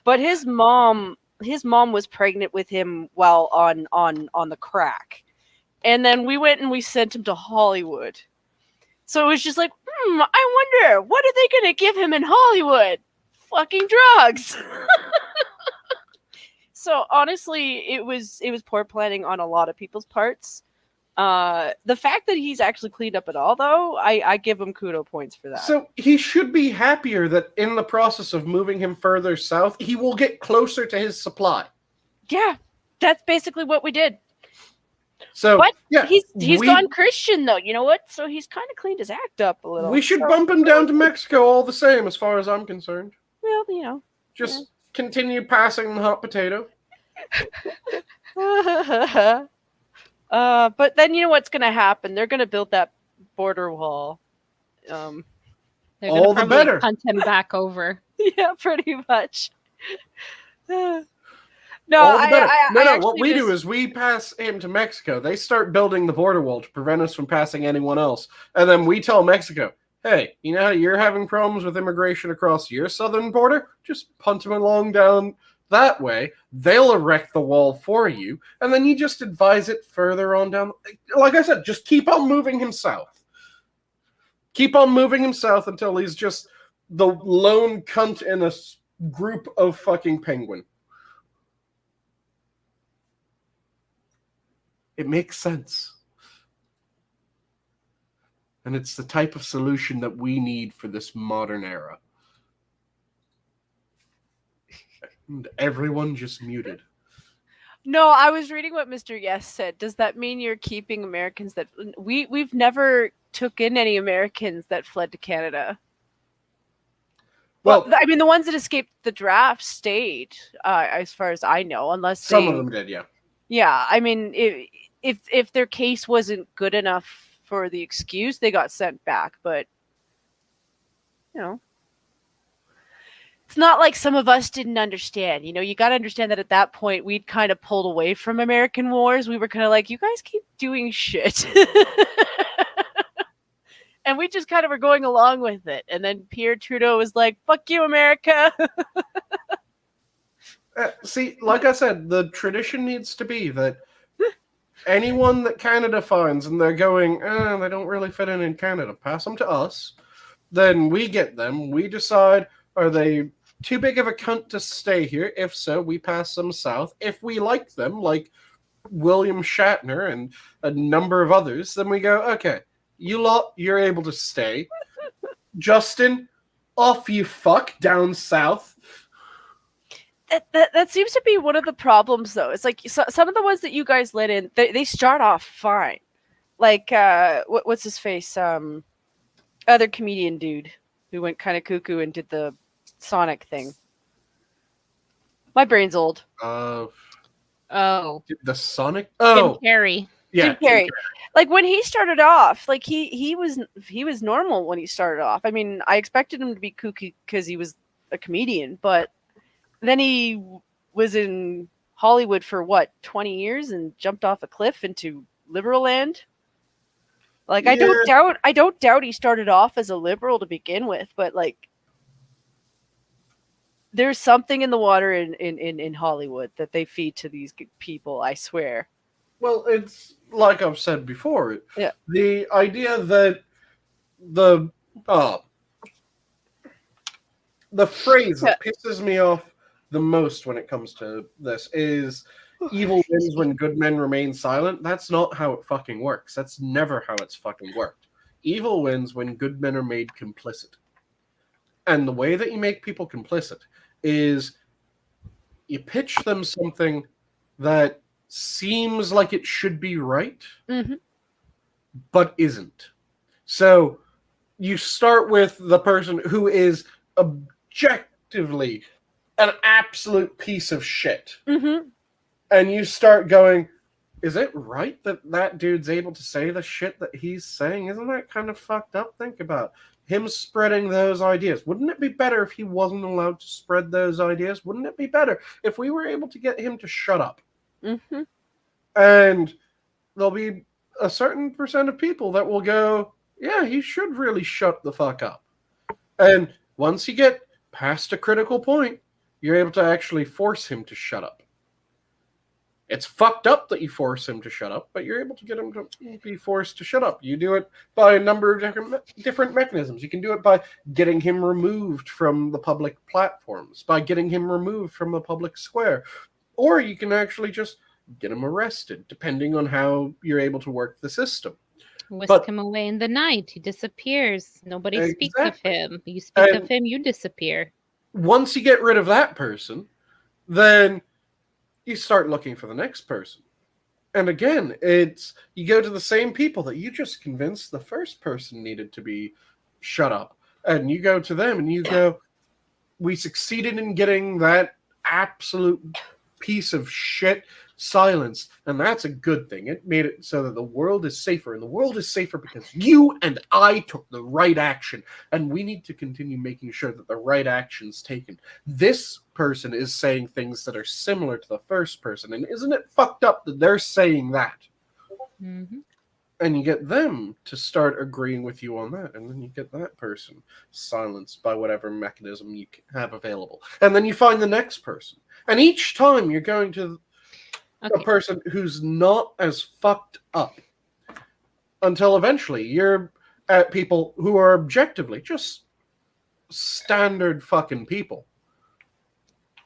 But his mom was pregnant with him while on the crack, and then we went and we sent him to Hollywood. So it was just like, I wonder what are they gonna give him in Hollywood? Fucking drugs. So honestly, it was poor planning on a lot of people's parts. The fact that he's actually cleaned up at all, though, I give him kudo points for that. So he should be happier that in the process of moving him further south, he will get closer to his supply. Yeah, that's basically what we did. So But yeah, he's gone Christian though. You know what? So he's kind of cleaned his act up a little. we should So- bump him down to Mexico all the same, as far as I'm concerned. Well, you know. Just continue passing the hot potato. But then you know what's going to happen? They're going to build that border wall. They're All gonna the probably better. punt him back over. Yeah, pretty much. No, All the better. I What actually we do just- is we pass him to Mexico. They start building the border wall to prevent us from passing anyone else. And then we tell Mexico, hey, you know how you're having problems with immigration across your southern border? Just punt them along down that way. They'll erect the wall for you. And then you just advise it further on down. Like I said, just keep on moving him south. Keep on moving him south until he's just the lone cunt in a group of fucking penguin. It makes sense. And it's the type of solution that we need for this modern era. And everyone just muted. No, I was reading what Mr. Yes said. Does that mean you're keeping Americans that we've never took in any Americans that fled to Canada? Well, I mean, the ones that escaped the draft stayed, as far as I know, unless some they, of them did, yeah. Yeah, I mean, if their case wasn't good enough for the excuse, they got sent back. But you know, it's not like some of us didn't understand. You know, you got to understand that at that point we'd kind of pulled away from American wars. We were kind of like, you guys keep doing shit. And we just kind of were going along with it. And then Pierre Trudeau was like, fuck you, America. See, like I said, the tradition needs to be that anyone that Canada finds and they're going, they don't really fit in Canada, pass them to us. Then we get them. We decide, are they too big of a cunt to stay here? If so, we pass them south. If we like them, like William Shatner and a number of others, then we go, okay, you lot, you're able to stay. Justin, off you fuck down south. That seems to be one of the problems, though. It's like some of the ones that you guys let in, they start off fine. Like, what's his face? Other comedian dude who went kind of cuckoo and did the Sonic thing. My brain's old. Oh. The Sonic? Jim Carrey. Yeah. Jim Carrey. Like when he started off, like he was normal when he started off. I mean, I expected him to be kooky because he was a comedian, but then he was in Hollywood for what, 20 years and jumped off a cliff into liberal land. Like I don't doubt he started off as a liberal to begin with, but like there's something in the water in Hollywood that they feed to these people, I swear. Well, it's like I've said before. Yeah. The idea that the phrase that pisses me off the most when it comes to this is evil wins when good men remain silent. That's not how it fucking works. That's never how it's fucking worked. Evil wins when good men are made complicit. And the way that you make people complicit is you pitch them something that seems like it should be right, but isn't. So you start with the person who is objectively an absolute piece of shit. And you start going, is it right that that dude's able to say the shit that he's saying? Isn't that kind of fucked up? Think about him spreading those ideas. Wouldn't it be better if he wasn't allowed to spread those ideas? Wouldn't it be better if we were able to get him to shut up? And there'll be a certain percent of people that will go, yeah, he should really shut the fuck up. And once you get past a critical point, you're able to actually force him to shut up. It's fucked up that you force him to shut up, but you're able to get him to be forced to shut up. You do it by a number of different mechanisms. You can do it by getting him removed from the public platforms, by getting him removed from the public square, or you can actually just get him arrested, depending on how you're able to work the system. Whisk him away in the night. He disappears. Nobody speaks of him. You speak of him, you disappear. Once you get rid of that person, then you start looking for the next person. And again, you go to the same people that you just convinced the first person needed to be shut up. And you go to them and you go, we succeeded in getting that absolute piece of shit silenced, and that's a good thing. It made it so that the world is safer, and the world is safer because you and I took the right action, and we need to continue making sure that the right action's taken. This person is saying things that are similar to the first person, and isn't it fucked up that they're saying that? And you get them to start agreeing with you on that, and then you get that person silenced by whatever mechanism you have available. And then you find the next person. And each time you're going to a person who's not as fucked up until eventually you're at people who are objectively just standard fucking people.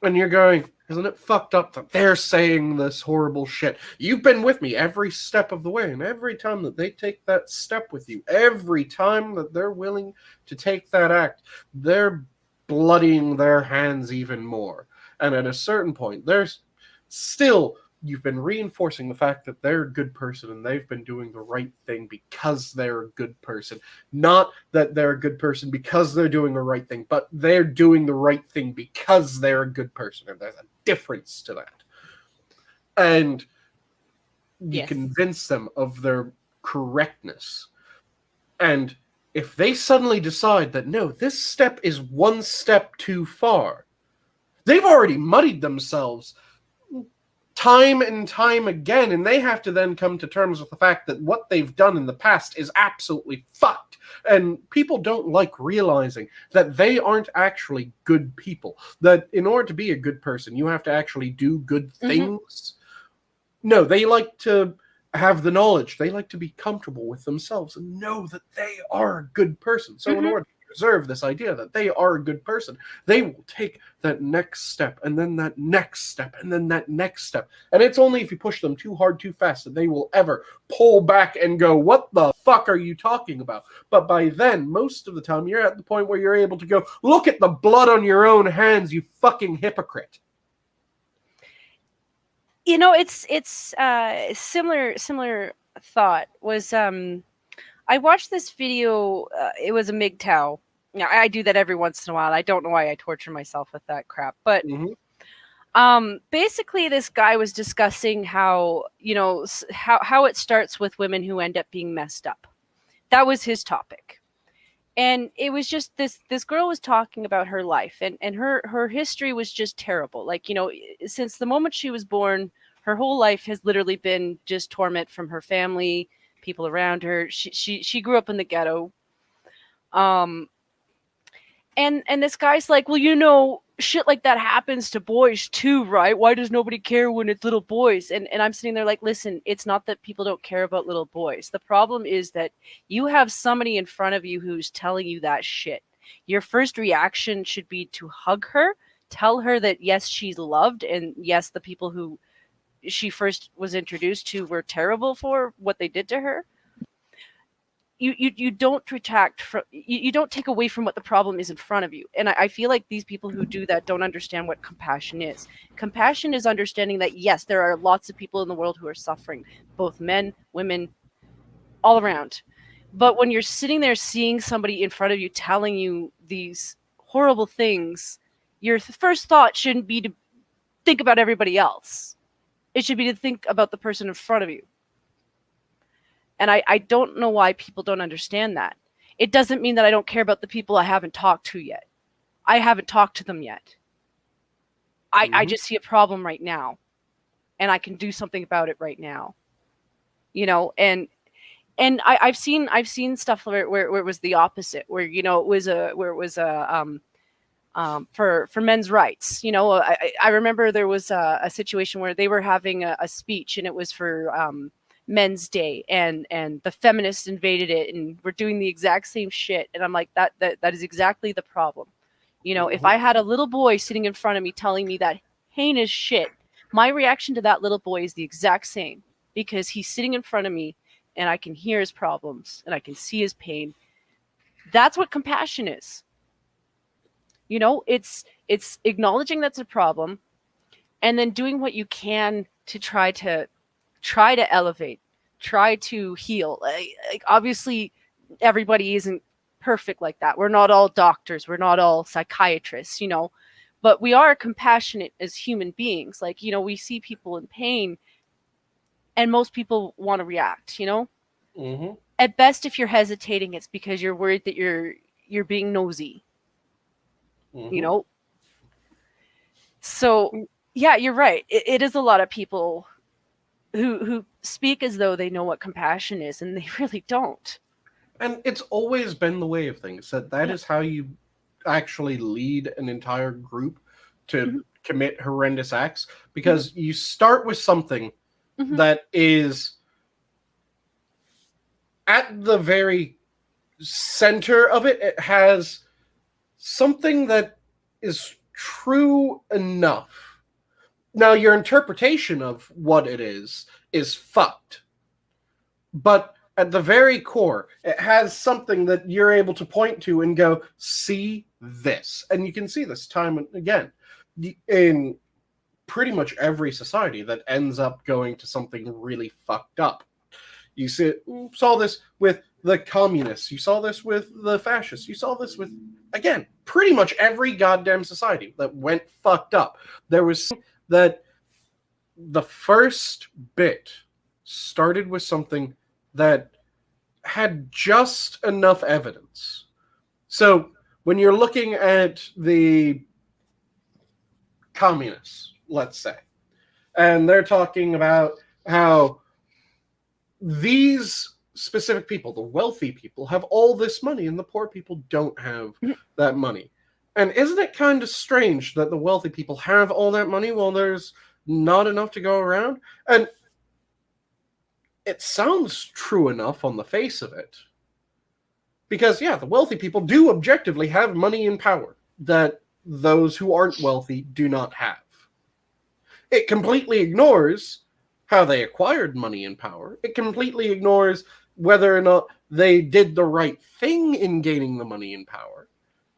And you're going, isn't it fucked up that they're saying this horrible shit? You've been with me every step of the way, and every time that they take that step with you, every time that they're willing to take that act, they're bloodying their hands even more. And at a certain point, there's still, you've been reinforcing the fact that they're a good person and they've been doing the right thing because they're a good person. Not that they're a good person because they're doing the right thing, but they're doing the right thing because they're a good person. And there's a difference to that. And You Yes. convince them of their correctness. And if they suddenly decide that, no, this step is one step too far, they've already muddied themselves time and time again, and they have to then come to terms with the fact that what they've done in the past is absolutely fucked. And people don't like realizing that they aren't actually good people. That in order to be a good person, you have to actually do good things. No, they like to have the knowledge. They like to be comfortable with themselves and know that they are a good person. So in order to preserve this idea that they are a good person, they will take that next step, and then that next step, and then that next step. And it's only if you push them too hard, too fast, that they will ever pull back and go, what the fuck are you talking about? But by then, most of the time, you're at the point where you're able to go, look at the blood on your own hands, you fucking hypocrite. You know, it's similar thought was I watched this video. It was a MGTOW. Yeah, I do that every once in a while. I don't know why I torture myself with that crap, but basically, this guy was discussing how, you know, how it starts with women who end up being messed up. That was his topic. And it was just this girl was talking about her life, and her history was just terrible. Like, you know, since the moment she was born, her whole life has literally been just torment from her family, people around her. She grew up in the ghetto. And this guy's like, well, you know, shit like that happens to boys too, right? Why does nobody care when it's little boys? And I'm sitting there like, listen, it's not that people don't care about little boys. The problem is that you have somebody in front of you who's telling you that shit. Your first reaction should be to hug her, tell her that yes, she's loved, and yes, the people who she first was introduced to were terrible for what they did to her. You don't retract from, you don't take away from what the problem is in front of you. And I feel like these people who do that don't understand what compassion is. Compassion is understanding that yes, there are lots of people in the world who are suffering, both men, women, all around. But when you're sitting there seeing somebody in front of you telling you these horrible things, your first thought shouldn't be to think about everybody else. It should be to think about the person in front of you. And I don't know why people don't understand that. It doesn't mean that I don't care about the people I haven't talked to yet. I haven't talked to them yet. I just see a problem right now, and I can do something about it right now. You know, and I've seen stuff where it was the opposite, where, you know, it was for men's rights. You know, I remember there was a situation where they were having a speech, and it was for Men's Day, and the feminists invaded it and were doing the exact same shit. And I'm like, that is exactly the problem. You know, if I had a little boy sitting in front of me telling me that heinous shit, my reaction to that little boy is the exact same, because he's sitting in front of me and I can hear his problems and I can see his pain. That's what compassion is. You know, it's acknowledging that's a problem, and then doing what you can to try to elevate, try to heal. Like obviously everybody isn't perfect like that. We're not all doctors, we're not all psychiatrists, you know, but we are compassionate as human beings. Like, you know, we see people in pain and most people want to react, you know. At best, if you're hesitating, it's because you're worried that you're being nosy, you know. So yeah, you're right. It is a lot of people who speak as though they know what compassion is, and they really don't. And it's always been the way of things, that is how you actually lead an entire group to commit horrendous acts, because you start with something that is at the very center of it. It has something that is true enough. Now, your interpretation of what it is fucked. But at the very core, it has something that you're able to point to and go, see this. And you can see this time and again in pretty much every society that ends up going to something really fucked up. You saw this with the communists. You saw this with the fascists. You saw this with, again, pretty much every goddamn society that went fucked up. There was that the first bit started with something that had just enough evidence. So when you're looking at the communists, let's say, and they're talking about how these specific people, the wealthy people, have all this money and the poor people don't have that money. And isn't it kind of strange that the wealthy people have all that money while there's not enough to go around? And it sounds true enough on the face of it. Because, yeah, the wealthy people do objectively have money and power that those who aren't wealthy do not have. It completely ignores how they acquired money and power. It completely ignores whether or not they did the right thing in gaining the money and power.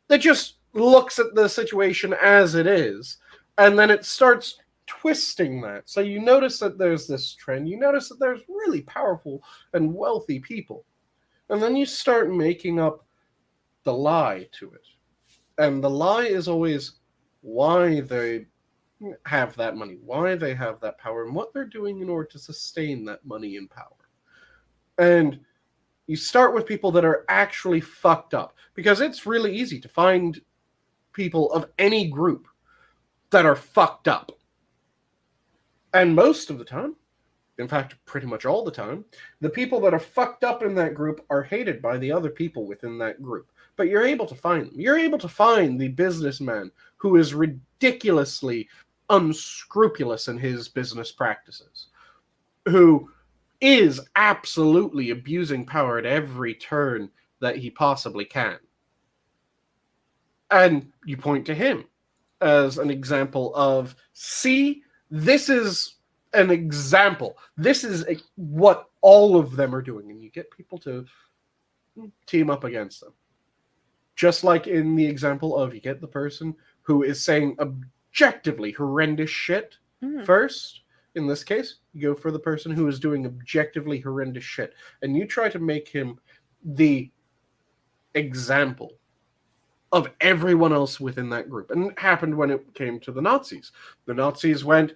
It just looks at the situation as it is, and then it starts twisting that. So you notice that there's this trend. You notice that there's really powerful and wealthy people. And then you start making up the lie to it. And the lie is always why they have that money, why they have that power, and what they're doing in order to sustain that money and power. And you start with people that are actually fucked up, because it's really easy to find people of any group that are fucked up. And most of the time, in fact, pretty much all the time, the people that are fucked up in that group are hated by the other people within that group. But you're able to find them. You're able to find the businessman who is ridiculously unscrupulous in his business practices, who is absolutely abusing power at every turn that he possibly can. And you point to him as an example of, see, this is an example. This is what all of them are doing. And you get people to team up against them. Just like in the example of, you get the person who is saying objectively horrendous shit first. In this case, you go for the person who is doing objectively horrendous shit. And you try to make him the example of everyone else within that group. And it happened when it came to the Nazis. The Nazis went,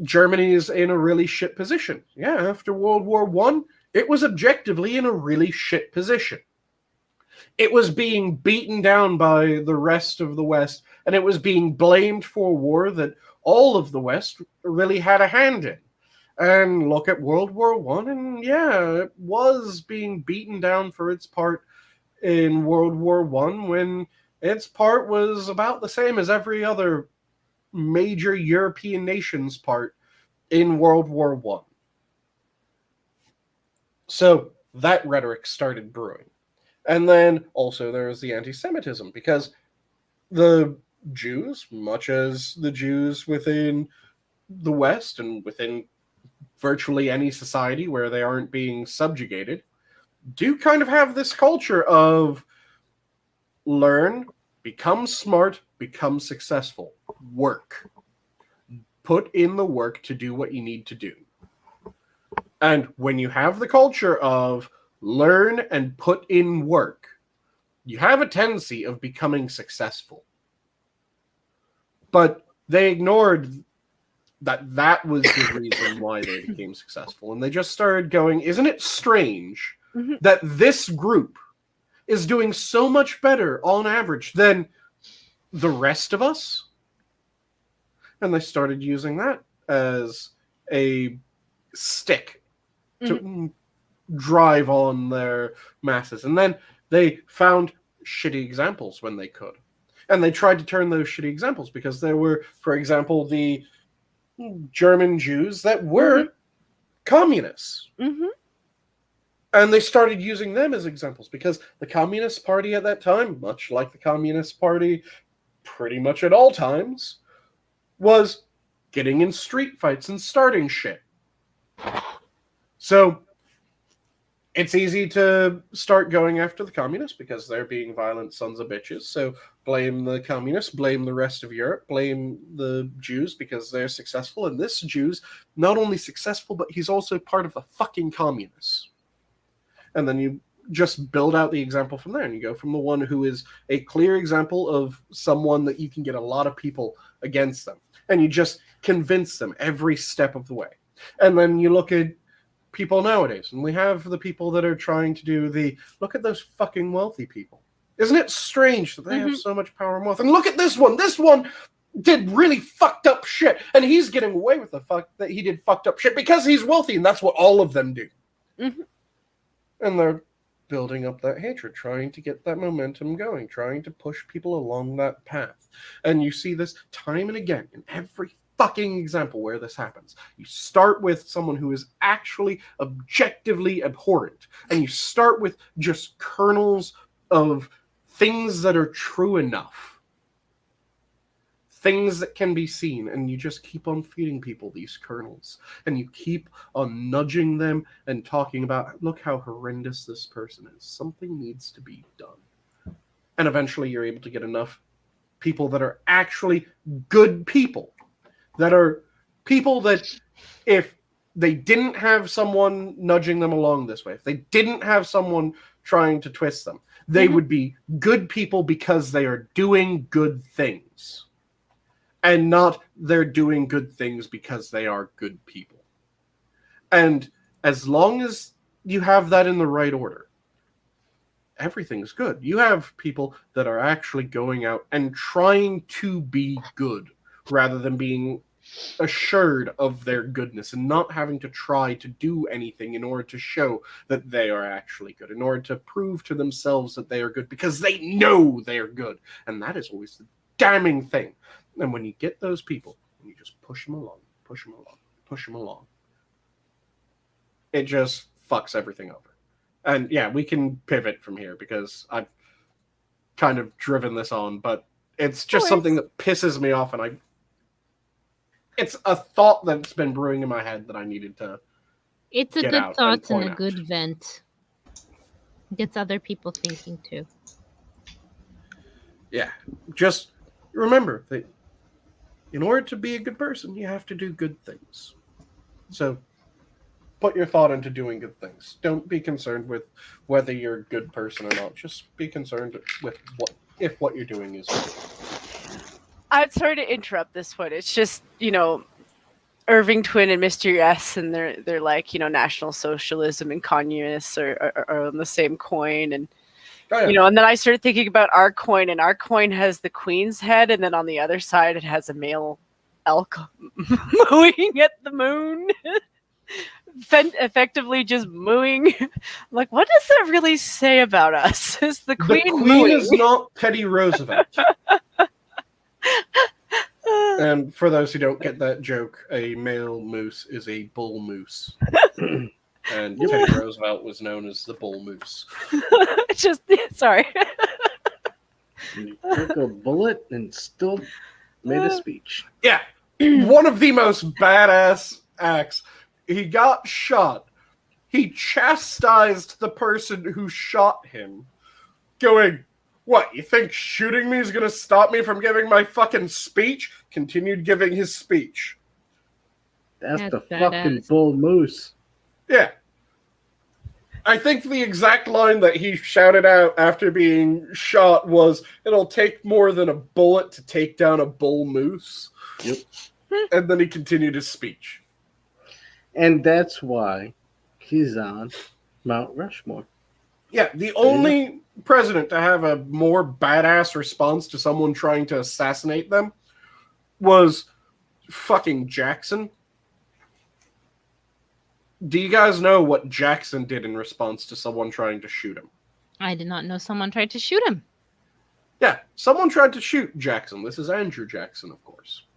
Germany is in a really shit position. Yeah, after World War I, it was objectively in a really shit position. It was being beaten down by the rest of the West, and it was being blamed for a war that all of the West really had a hand in. And look at World War I, and yeah, it was being beaten down for its part in World War I, when its part was about the same as every other major European nation's part in World War I. So that rhetoric started brewing. And then also there was the anti-Semitism, because the Jews, much as the Jews within the West and within virtually any society where they aren't being subjugated, do kind of have this culture of learn, become smart, become successful, work. Put in the work to do what you need to do. And when you have the culture of learn and put in work, you have a tendency of becoming successful. But they ignored that was the reason why they became successful. And they just started going, isn't it strange that this group is doing so much better on average than the rest of us? And they started using that as a stick to drive on their masses. And then they found shitty examples when they could. And they tried to turn those shitty examples, because there were, for example, the German Jews that were communists. And they started using them as examples, because the Communist Party at that time, much like the Communist Party pretty much at all times, was getting in street fights and starting shit. So it's easy to start going after the communists because they're being violent sons of bitches. So blame the communists, blame the rest of Europe, blame the Jews because they're successful. And this Jew's not only successful, but he's also part of the fucking communists. And then you just build out the example from there. And you go from the one who is a clear example of someone that you can get a lot of people against them. And you just convince them every step of the way. And then you look at people nowadays, and we have the people that are trying to do the look at those fucking wealthy people. Isn't it strange that they have so much power and wealth? And look at this one. This one did really fucked up shit, and he's getting away with the fuck that he did fucked up shit because he's wealthy, and that's what all of them do. And they're building up that hatred, trying to get that momentum going, trying to push people along that path. And you see this time and again in every fucking example where this happens. You start with someone who is actually objectively abhorrent, and you start with just kernels of things that are true enough, things that can be seen, and you just keep on feeding people these kernels, and you keep on nudging them and talking about, look how horrendous this person is. Something needs to be done. And eventually you're able to get enough people that are actually good people, that are people that if they didn't have someone nudging them along this way, if they didn't have someone trying to twist them, they would be good people because they are doing good things. And not they're doing good things because they are good people. And as long as you have that in the right order, everything's good. You have people that are actually going out and trying to be good rather than being assured of their goodness and not having to try to do anything in order to show that they are actually good, in order to prove to themselves that they are good because they know they are good. And that is always the damning thing. And when you get those people, and you just push them along, push them along, push them along, it just fucks everything over. And yeah, we can pivot from here because I've kind of driven this on, but it's just something that pisses me off, and it's a thought that's been brewing in my head that I needed to. It's a good thought and a good vent. Gets other people thinking too. Yeah, just remember that in order to be a good person, you have to do good things. So put your thought into doing good things. Don't be concerned with whether you're a good person or not. Just be concerned with what you're doing is good. I'm sorry to interrupt this one. It's just, Irving Twin and Mr. S, and they're like, National Socialism and communists are on the same coin, and and then I started thinking about our coin, and our coin has the queen's head, and then on the other side it has a male elk mooing at the moon. Effectively just mooing. Like, what does that really say about us? Is the queen mooing? Is not Teddy Roosevelt. And for those who don't get that joke, a male moose is a bull moose. And Teddy Roosevelt was known as the bull moose. Sorry. He took a bullet and still made a speech. Yeah. One of the most badass acts. He got shot. He chastised the person who shot him, going, "What, you think shooting me is going to stop me from giving my fucking speech?" Continued giving his speech. That's the fucking bull moose. Yeah. I think the exact line that he shouted out after being shot was, "It'll take more than a bullet to take down a bull moose." Yep. And then he continued his speech. And that's why he's on Mount Rushmore. Yeah, the only president to have a more badass response to someone trying to assassinate them was fucking Jackson. Do you guys know what Jackson did in response to someone trying to shoot him? I did not know someone tried to shoot him. Yeah, someone tried to shoot Jackson. This is Andrew Jackson, of course.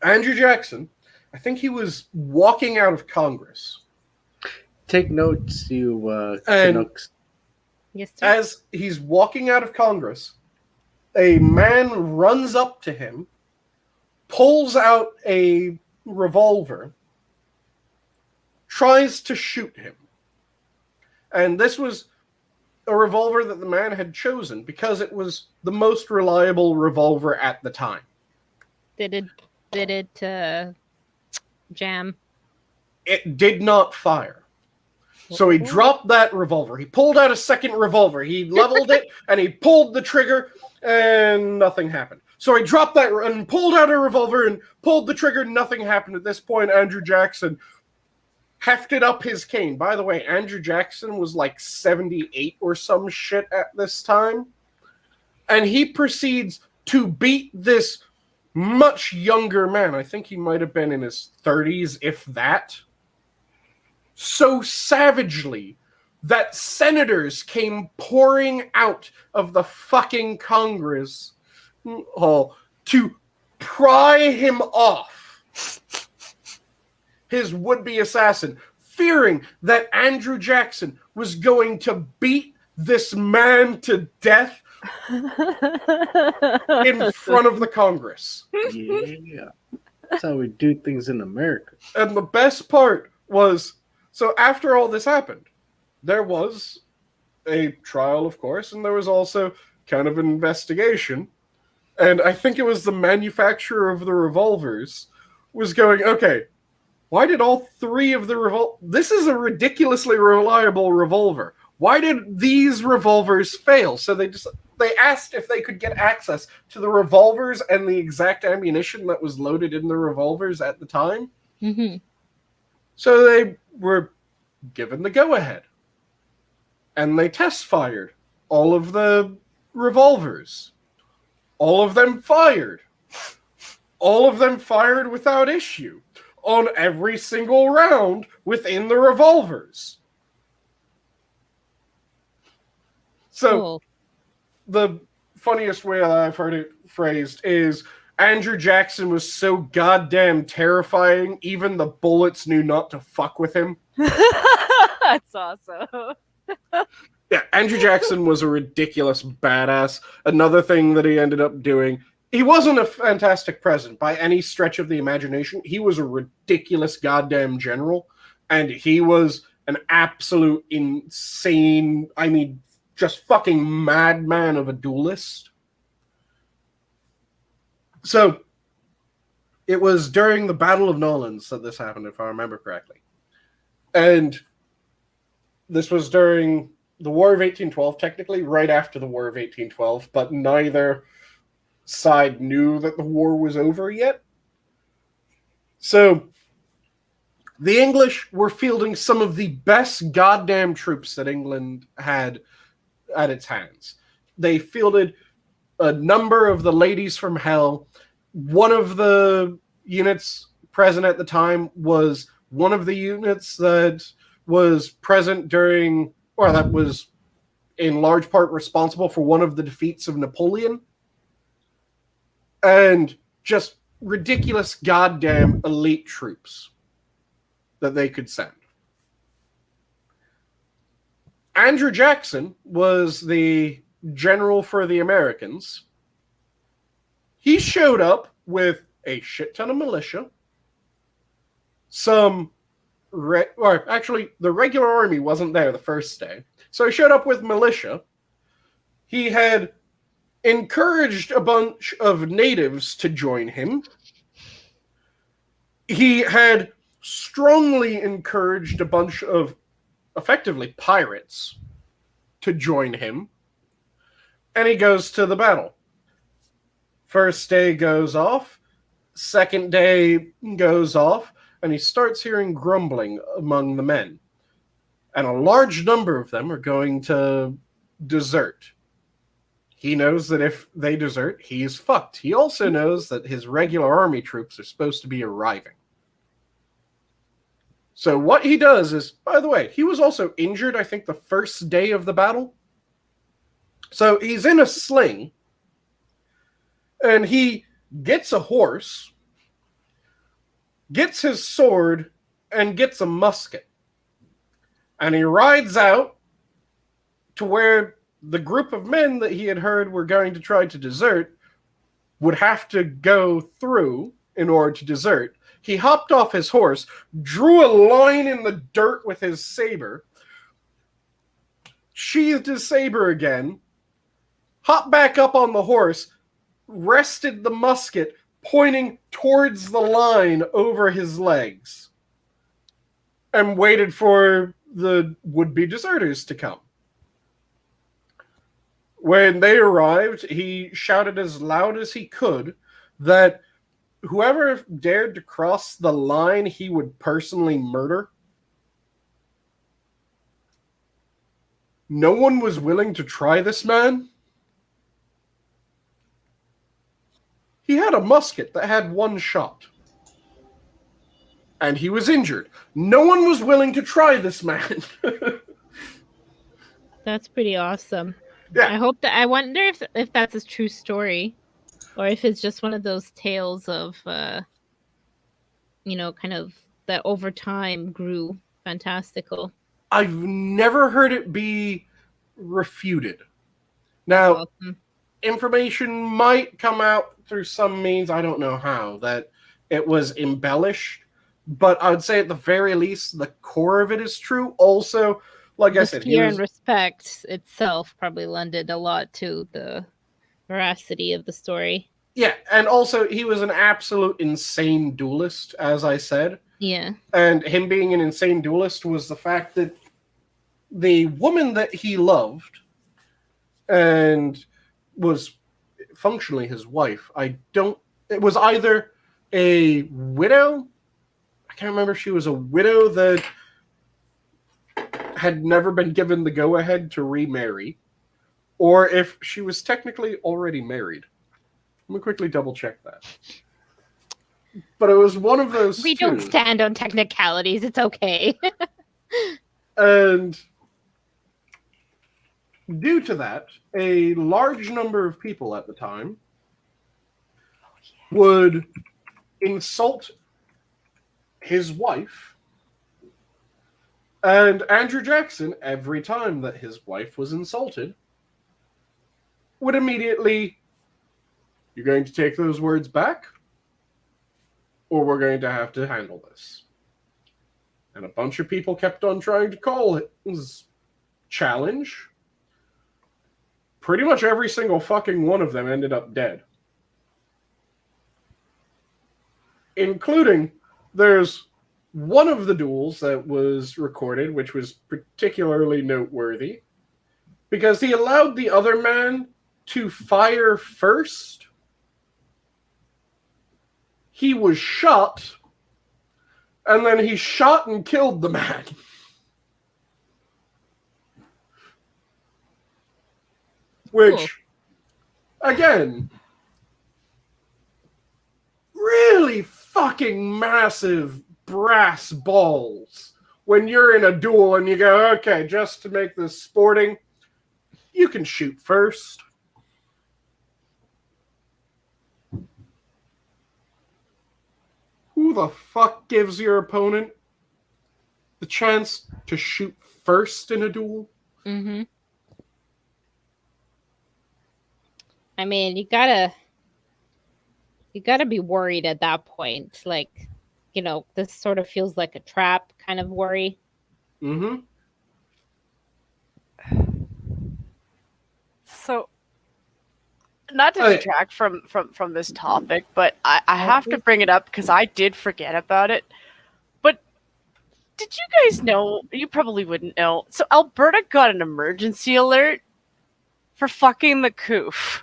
Andrew Jackson, I think he was walking out of Congress. Take notes, you and Canucks. Yes, sir. As he's walking out of Congress, a man runs up to him, pulls out a revolver, tries to shoot him. And this was a revolver that the man had chosen because it was the most reliable revolver at the time. Did it jam? It did not fire. So he dropped that revolver. He pulled out a second revolver. He leveled it, and he pulled the trigger, and nothing happened. So he dropped that and pulled out a revolver and pulled the trigger. Nothing happened. At this point, Andrew Jackson hefted up his cane. By the way, Andrew Jackson was like 78 or some shit at this time. And he proceeds to beat this much younger man. I think he might have been in his 30s, if that. So savagely that senators came pouring out of the fucking Congress hall to pry him off his would-be assassin, fearing that Andrew Jackson was going to beat this man to death in front of the Congress. Yeah. That's how we do things in America. And the best part was, so after all this happened, there was a trial, of course, and there was also kind of an investigation. And I think it was the manufacturer of the revolvers was going, okay, why did all three of the this is a ridiculously reliable revolver. Why did these revolvers fail? So they asked if they could get access to the revolvers and the exact ammunition that was loaded in the revolvers at the time. Mm-hmm. So they were given the go-ahead. And they test fired all of the revolvers. All of them fired. All of them fired without issue on every single round within the revolvers. So Cool. the funniest way that I've heard it phrased is Andrew Jackson was so goddamn terrifying, even the bullets knew not to fuck with him. That's awesome. Yeah, Andrew Jackson was a ridiculous badass. Another thing that he ended up doing, he wasn't a fantastic president by any stretch of the imagination. He was a ridiculous goddamn general, and he was an absolute insane, I mean, just fucking madman of a duelist. So, it was during the Battle of Nolens that this happened, if I remember correctly. And this was during the War of 1812, technically, right after the War of 1812, but neither side knew that the war was over yet. So, the English were fielding some of the best goddamn troops that England had at its hands. They fielded a number of the ladies from hell. One of the units present at the time was one of the units that was present during, or that was in large part responsible for one of the defeats of Napoleon. And just ridiculous goddamn elite troops that they could send. Andrew Jackson was the general for the Americans. He showed up with a shit ton of militia, actually, the regular army wasn't there the first day. So he showed up with militia. He had encouraged a bunch of natives to join him. He had strongly encouraged a bunch of, effectively, pirates to join him. And he goes to the battle. First day goes off. Second day goes off. And he starts hearing grumbling among the men. And a large number of them are going to desert. He knows that if they desert, he's fucked. He also knows that his regular army troops are supposed to be arriving. So what he does is, by the way, he was also injured, I think, the first day of the battle. So he's in a sling. And he gets a horse, gets his sword, and gets a musket. And he rides out to where the group of men that he had heard were going to try to desert would have to go through in order to desert. He hopped off his horse, drew a line in the dirt with his saber, sheathed his saber again, hopped back up on the horse, rested the musket, pointing towards the line over his legs, and waited for the would-be deserters to come. When they arrived, he shouted as loud as he could that whoever dared to cross the line, he would personally murder. no one was willing to try this man. He had a musket that had one shot. And he was injured. No one was willing to try this man. That's pretty awesome. Yeah. I wonder if that's a true story, or if it's just one of those tales of, kind of that over time grew fantastical. I've never heard it be refuted. Now, Awesome. information might come out through some means, I don't know how, that it was embellished, but I would say at the very least, the core of it is true. Also, like I said, fear and respect itself probably lended a lot to the veracity of the story. Yeah, and also he was an absolute insane duelist, as I said. Yeah. And him being an insane duelist was the fact that the woman that he loved and was functionally his wife, it was either a widow, I can't remember if she was a widow that had never been given the go-ahead to remarry, or if she was technically already married. Let me quickly double-check that. But it was one of those We don't stand on technicalities. It's okay. And due to that, a large number of people at the time would insult his wife. And Andrew Jackson, every time that his wife was insulted, would immediately, "You're going to take those words back, or we're going to have to handle this." And a bunch of people kept on trying to call it his challenge. Pretty much every single fucking one of them ended up dead. Including, there's one of the duels that was recorded, which was particularly noteworthy, because he allowed the other man to fire first. He was shot, and then he shot and killed the man. Which, again, really fucking massive brass balls. When you're in a duel and you go, okay, just to make this sporting, you can shoot first. Who the fuck gives your opponent the chance to shoot first in a duel? Mm-hmm. I mean, you gotta be worried at that point. Like, this sort of feels like a trap kind of worry. Mm-hmm. So, not to detract from this topic, but I have to bring it up because I did forget about it. But did you guys know? You probably wouldn't know. So Alberta got an emergency alert for fucking the coof.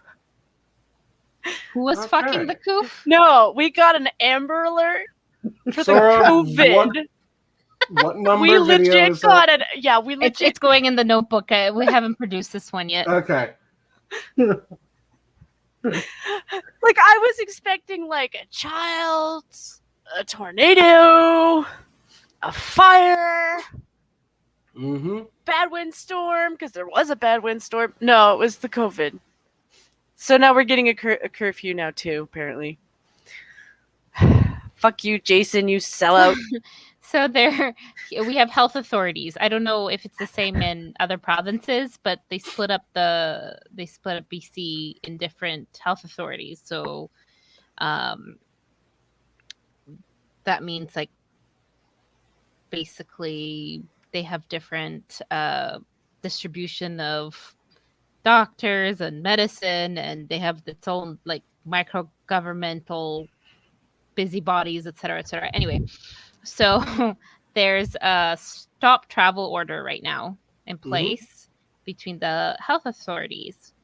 Who was fucking the coof? No, we got an Amber Alert for Sora, the COVID. What number We video legit is got that? it. Yeah, we legit. It's going in the notebook. We haven't produced this one yet. Okay. Like, I was expecting like a child, a tornado, a fire, bad windstorm, because there was a bad windstorm. No, it was the COVID. So now we're getting a curfew now too, apparently. Fuck you, Jason, you sellout. So we have health authorities. I don't know if it's the same in other provinces, but they split up BC in different health authorities. So that means, like, basically they have different distribution of doctors and medicine, and they have its own, like, micro governmental busybodies, etc., etc. Anyway, so there's a stop travel order right now in place between the health authorities,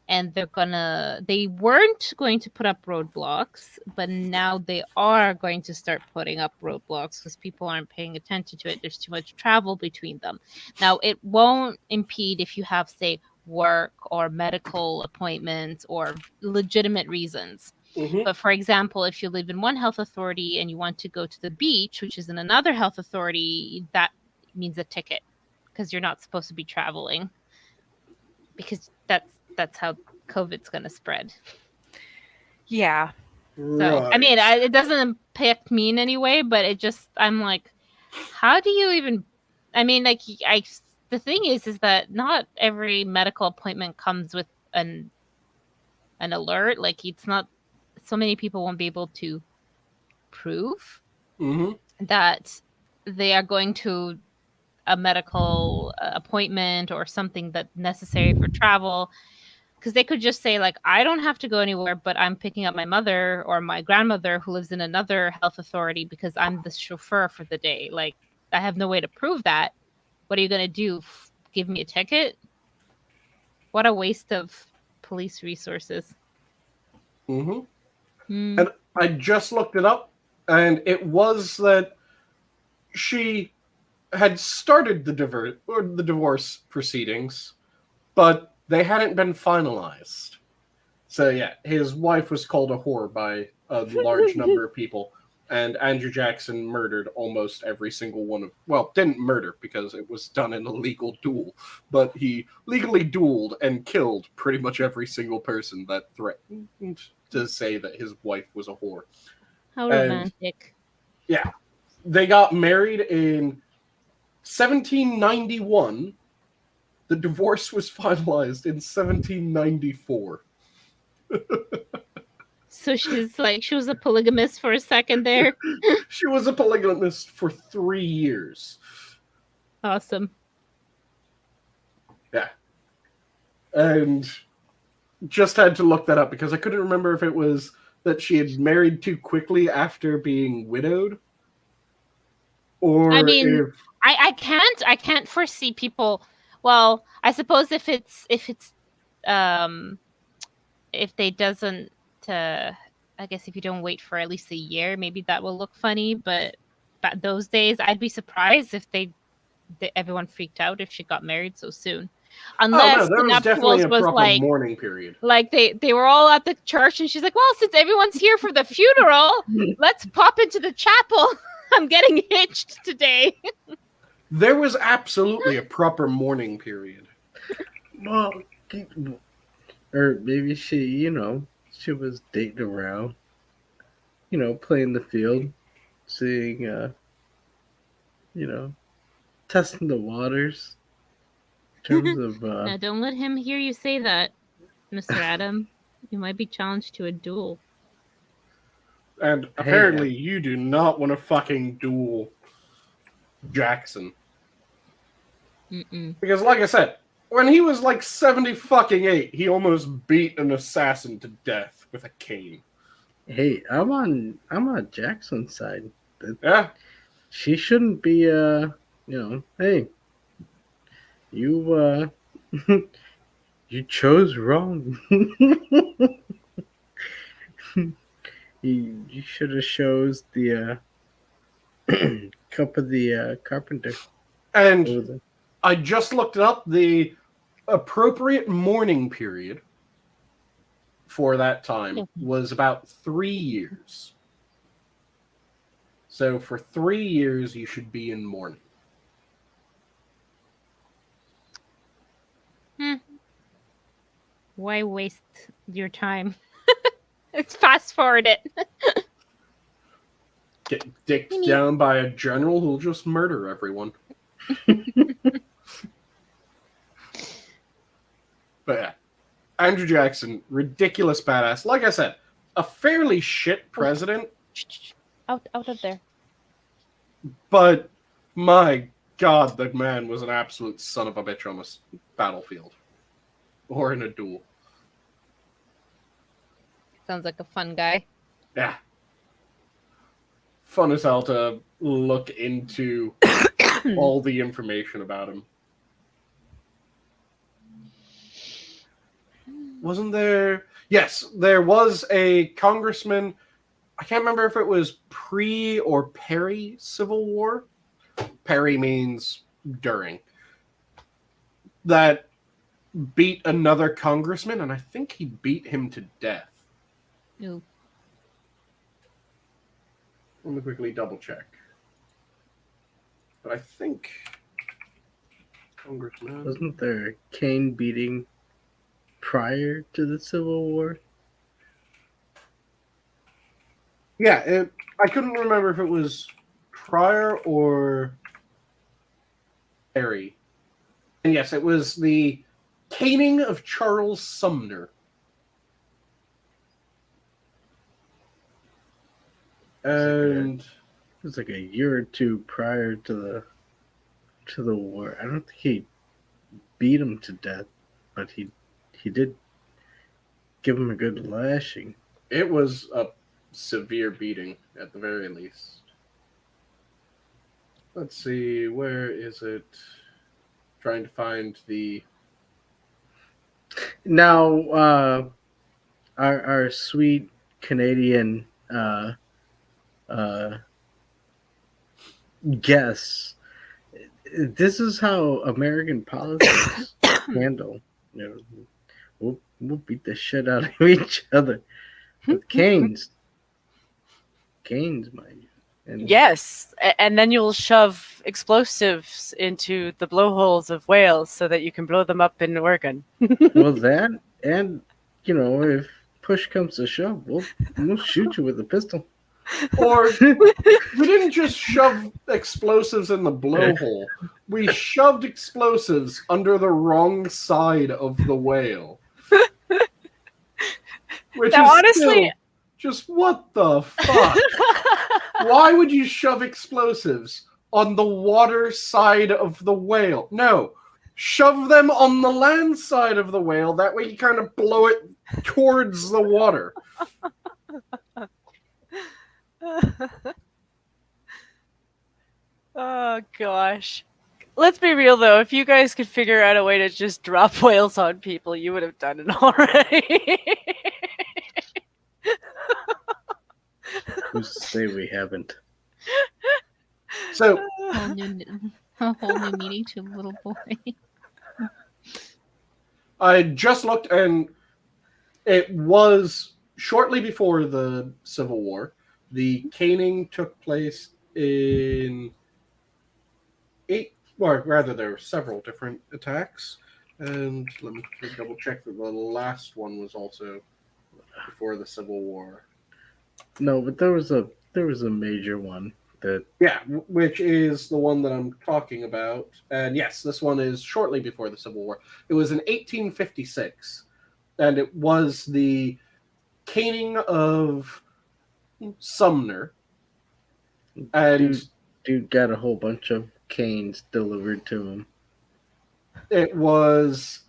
and they weren't going to put up roadblocks, but now they are going to start putting up roadblocks because people aren't paying attention to it. There's too much travel between them. Now, it won't impede if you have, say, work or medical appointments or legitimate reasons. Mhm. But for example, if you live in one health authority and you want to go to the beach, which is in another health authority, that means a ticket because you're not supposed to be traveling, because that's how COVID's going to spread. Yeah. So, I Right. mean, it doesn't impact me in any way, but I'm like, how do you even, I mean, like, the thing is that not every medical appointment comes with an alert. Like, it's not, so many people won't be able to prove Mhm. that they are going to a medical appointment or something that's necessary for travel. Because they could just say, like, I don't have to go anywhere, but I'm picking up my mother or my grandmother who lives in another health authority because I'm the chauffeur for the day. Like, I have no way to prove that. What are you going to do? Give me a ticket? What a waste of police resources. Mhm. Hmm. And I just looked it up, and it was that she had started the divorce proceedings, but they hadn't been finalized. So yeah, his wife was called a whore by a large number of people, and Andrew Jackson murdered almost every single one of. Well, didn't murder because it was done in a legal duel, but he legally dueled and killed pretty much every single person that threatened to say that his wife was a whore. How And romantic. yeah, they got married in 1791. The divorce was finalized in 1794. So she was a polygamist for a second there. She was a polygamist for 3 years. Awesome. Yeah. And just had to look that up because I couldn't remember if it was that she had married too quickly after being widowed, or I mean, if I can't foresee people. Well, I suppose if they doesn't, I guess if you don't wait for at least a year, maybe that will look funny. But those days, I'd be surprised if everyone freaked out if she got married so soon, unless there the was definitely nuptials a was proper like mourning period. they were all at the church, and she's like, well, since everyone's here for the funeral, let's pop into the chapel. I'm getting hitched today. There was absolutely a proper mourning period. Well, or maybe she was dating around, playing the field, seeing, testing the waters in terms of. Now, don't let him hear you say that, Mr. Adam. You might be challenged to a duel. And apparently you do not want to fucking duel Jackson. Mm-mm. Because like I said, when he was like 70-fucking-8, he almost beat an assassin to death with a cane. Hey, I'm on Jackson's side. Yeah. She shouldn't be hey, you you chose wrong. you should have chose the cup of the carpenter. And I just looked it up. The appropriate mourning period for that time was about 3 years. So for 3 years, you should be in mourning. Why waste your time? Let's fast forward it. Get dicked down by a general who'll just murder everyone. But yeah, Andrew Jackson, ridiculous badass. Like I said, a fairly shit president. Out of there. But my God, that man was an absolute son of a bitch on this battlefield. Or in a duel. Sounds like a fun guy. Yeah. Fun as hell to look into all the information about him. wasn't there? Yes, there was a congressman. I can't remember if it was pre or peri Civil War. Peri means during. That beat another congressman, and I think he beat him to death. Ooh. Let me quickly double check. But I think congressman. Wasn't there a cane beating prior to the Civil War? Yeah, I couldn't remember if it was prior or peri. And yes, it was the caning of Charles Sumner. And It was like a year or two prior to the war. I don't think he beat him to death, but he did give him a good lashing. it was a severe beating at the very least. Let's see, where is it? Trying to find the... Now, our sweet Canadian guess. This is how American politics handle. You know, we'll beat the shit out of each other with canes. Canes, mind you. And Yes, and then you'll shove explosives into the blowholes of whales so that you can blow them up in Oregon. well, that and you know, if push comes to shove, we'll shoot you with a pistol. Or we didn't just shove explosives in the blowhole. We shoved explosives under the wrong side of the whale. Which Now, is honestly- still just what the fuck? Why would you shove explosives on the water side of the whale? No. Shove them on the land side of the whale. That way you kind of blow it towards the water. Oh gosh. Let's be real though, if you guys could figure out a way to just drop whales on people, you would have done it already. Who's to say we haven't? So A whole new meaning to little boy. I just looked, and it was shortly before the Civil War. The caning took place in or rather, there were several different attacks. And let me double check that the last one was also before the Civil War. No, but there was a major one that Yeah, which is the one that I'm talking about. And yes, this one is shortly before the Civil War. It was in 1856, and it was the caning of Sumner. And dude got a whole bunch of canes delivered to him. it was,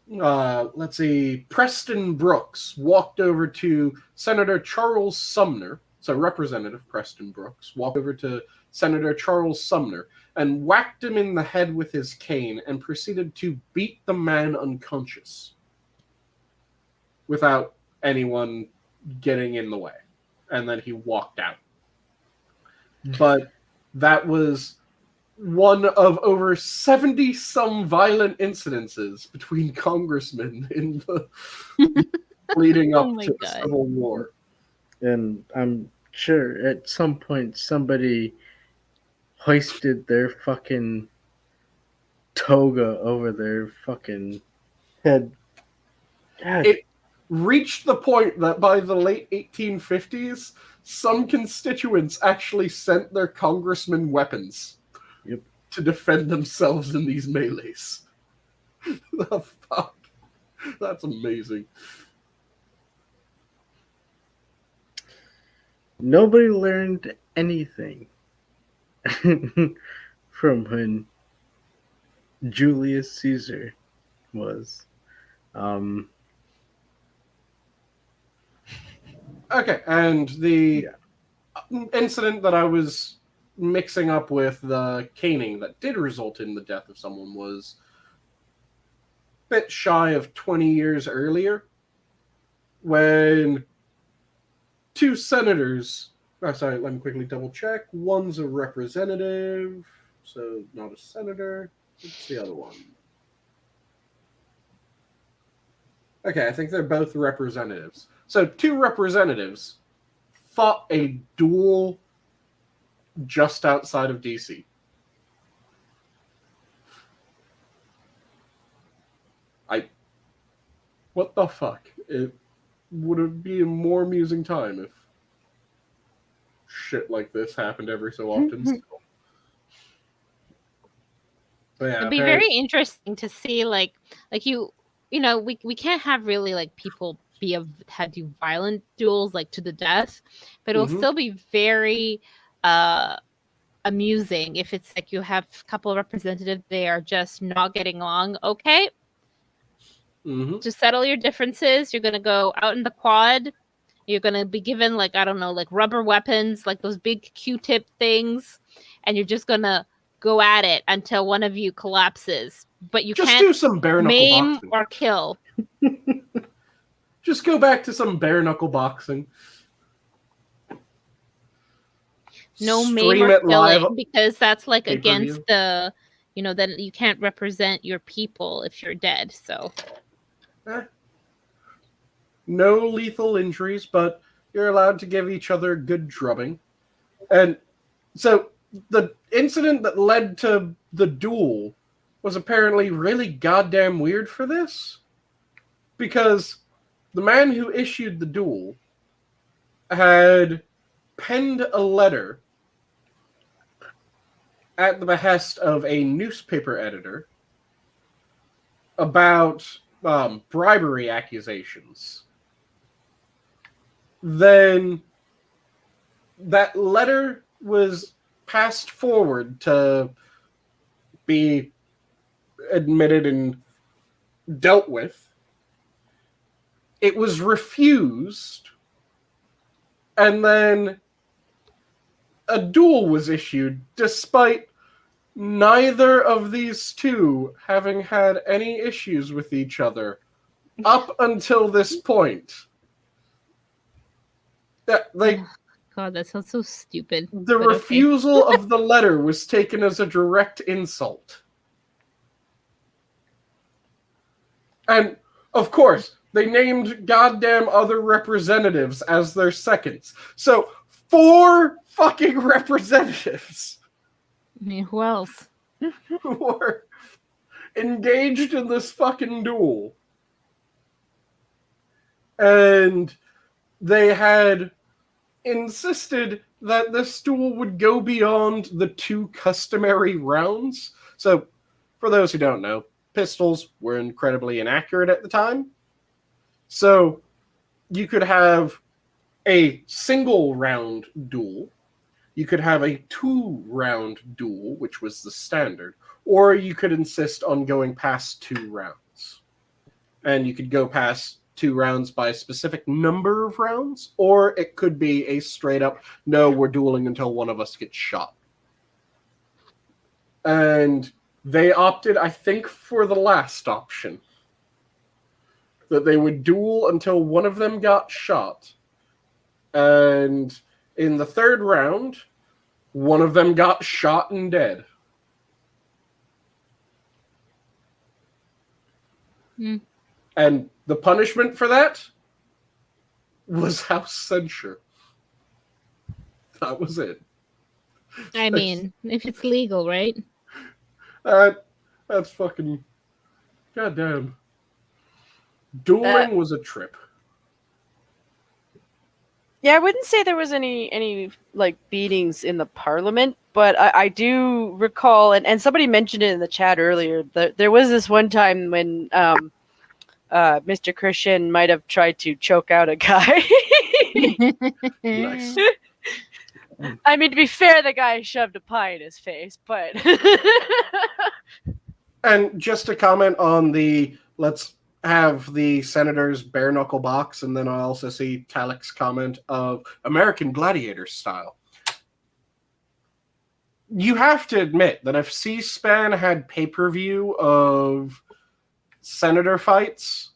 let's see, Preston Brooks walked over to Senator Charles Sumner. So Representative Preston Brooks walked over to Senator Charles Sumner and whacked him in the head with his cane and proceeded to beat the man unconscious without anyone getting in the way. And then he walked out. But that was one of over 70-some violent incidences between congressmen in the leading up Oh my to the God. Civil War. And I'm sure at some point somebody hoisted their fucking toga over their fucking head. God, It reached the point that by the late 1850s, some constituents actually sent their congressmen weapons to defend themselves in these melees. The fuck? That's amazing. nobody learned anything from when Julius Caesar was. Okay, and the incident that I was mixing up with the caning that did result in the death of someone was bit shy of 20 years earlier, when two senators. Oh, sorry, let me quickly double check. One's a representative, so not a senator. What's the other one? Okay, I think they're both representatives. So two representatives fought a duel just outside of DC. What the fuck? It would be a more amusing time if shit like this happened every so often. But yeah, It'd be very interesting to see, like you know, we can't have really like people do violent duels like to the death, but it'll still be very amusing if it's like you have a couple of representatives, they are just not getting along. Okay, to settle your differences, you're gonna go out in the quad. You're gonna be given like, I don't know, like rubber weapons, like those big Q-tip things, and you're just gonna go at it until one of you collapses. But you just can't do some bare knuckle maim boxing. or kill. Just go back to some bare knuckle boxing. No maim Stream or it live. killing, because that's like Pay-per-view. against the, you know, then you can't represent your people if you're dead. So no lethal injuries, but you're allowed to give each other a good drubbing. And so the incident that led to the duel was apparently really goddamn weird for this, because the man who issued the duel had penned a letter at the behest of a newspaper editor about bribery accusations. Then that letter was passed forward to be admitted and dealt with. It was refused, and then a duel was issued despite neither of these two having had any issues with each other up until this point. Like, God, that sounds so stupid. the but refusal of the letter was taken as a direct insult. And, of course, they named goddamn other representatives as their seconds. So, 4 fucking representatives I mean, who else? who were engaged in this fucking duel. And they had insisted that this duel would go beyond the 2 customary rounds. So, for those who don't know, pistols were incredibly inaccurate at the time. So, you could have a single round duel. You could have a 2-round duel, which was the standard. Or you could insist on going past 2 rounds. And you could go past 2 rounds by a specific number of rounds, or it could be a straight up, no, we're dueling until one of us gets shot. And they opted, I think, for the last option. That they would duel until one of them got shot. And in the 3rd round, one of them got shot and dead. And the punishment for that was house censure. That was it. I mean, if it's legal, right? That's fucking goddamn. Dueling was a trip. Yeah, I wouldn't say there was any like beatings in the parliament, but I do recall, and somebody mentioned it in the chat earlier, that there was this one time when Mr. Christian might have tried to choke out a guy. Nice. I mean, to be fair, the guy shoved a pie in his face, but And just to comment on the let's have the senators bare knuckle box, and then I also see Talik's comment of American Gladiator style. You have to admit that if C-SPAN had pay-per-view of senator fights,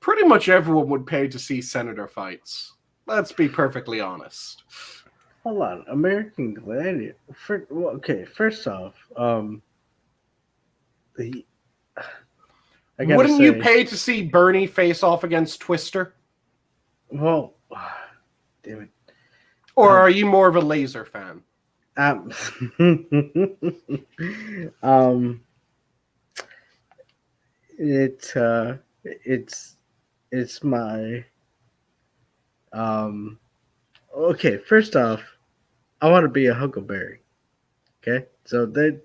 pretty much everyone would pay to see senator fights. Let's be perfectly honest. Hold on, American Gladiator. First off, Wouldn't you pay to see Bernie face off against Twister? Well, damn it. Or are you more of a Laser fan? It's my okay, first off, I want to be a Huckleberry. Okay? So that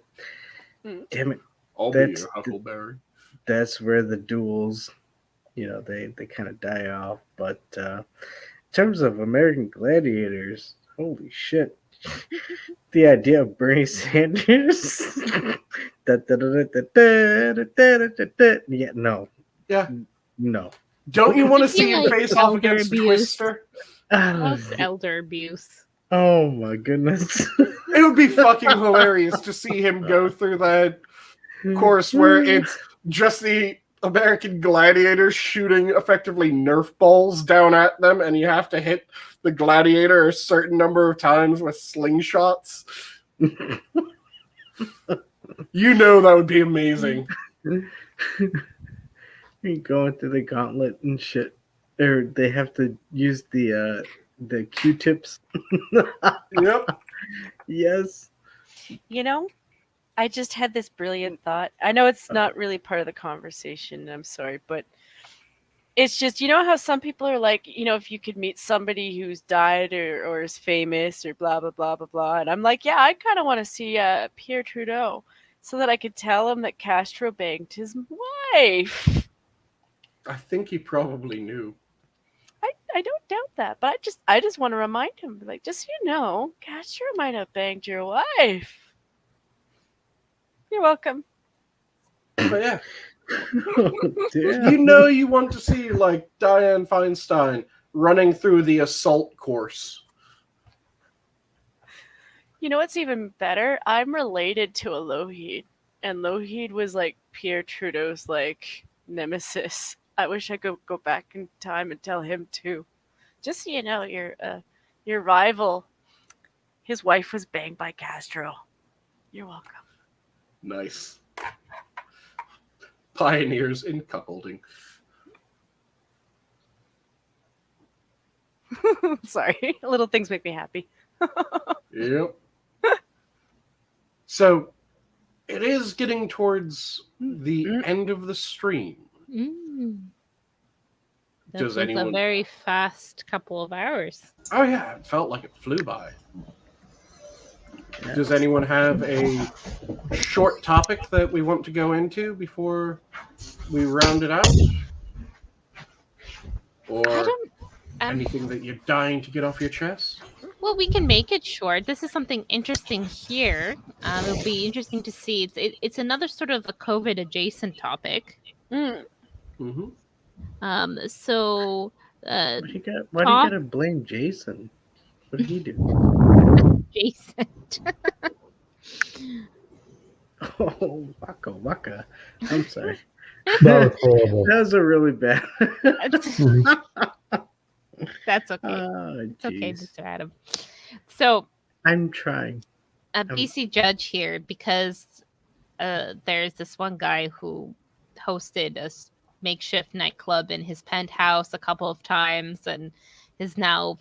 damn it. I'll be a Huckleberry. That's where the duels, they kind of die off. But in terms of American Gladiators, holy shit. The idea of Bernie Sanders. Yeah, no. Yeah. No. Don't you want to see him face off against Twister? That's elder abuse. Oh my goodness. It would be fucking hilarious to see him go through that course where it's just the American Gladiators shooting effectively Nerf balls down at them, and you have to hit the gladiator a certain number of times with slingshots. You know that would be amazing. You going through the gauntlet and shit. Or they have to use the Q-tips. Yep. Yes. I just had this brilliant thought. I know it's not really part of the conversation, I'm sorry, but it's just, how some people are like, if you could meet somebody who's died or is famous or blah, blah, blah, blah, blah. And I'm like, yeah, I kind of want to see Pierre Trudeau so that I could tell him that Castro banged his wife. I think he probably knew. I don't doubt that, but I just want to remind him, like, just so you know, Castro might have banged your wife. You're welcome. But yeah. Damn. You want to see, like, Dianne Feinstein running through the assault course. You know what's even better? I'm related to a Lougheed, and Lougheed was, like, Pierre Trudeau's, like, nemesis. I wish I could go back in time and tell him, too. Just so you know, your rival, his wife was banged by Castro. You're welcome. Nice. Pioneers in cuckolding. Sorry, little things make me happy. Yep. So, it is getting towards the end of the stream. That Does was anyone... a very fast couple of hours. Oh yeah, it felt like it flew by. Does anyone have a short topic that we want to go into before we round it out? Or anything that you're dying to get off your chest? Well, we can make it short. This is something interesting here. It'll be interesting to see. It's another sort of a COVID adjacent topic. Mm-hmm. So why do you gotta blame Jason? What did he do? Jason. Oh, waka. I'm sorry. That was horrible. That was a really bad. That's okay. Oh, it's okay, Mr. Adam. So I'm trying. A BC judge here, because there's this one guy who hosted a makeshift nightclub in his penthouse a couple of times and is now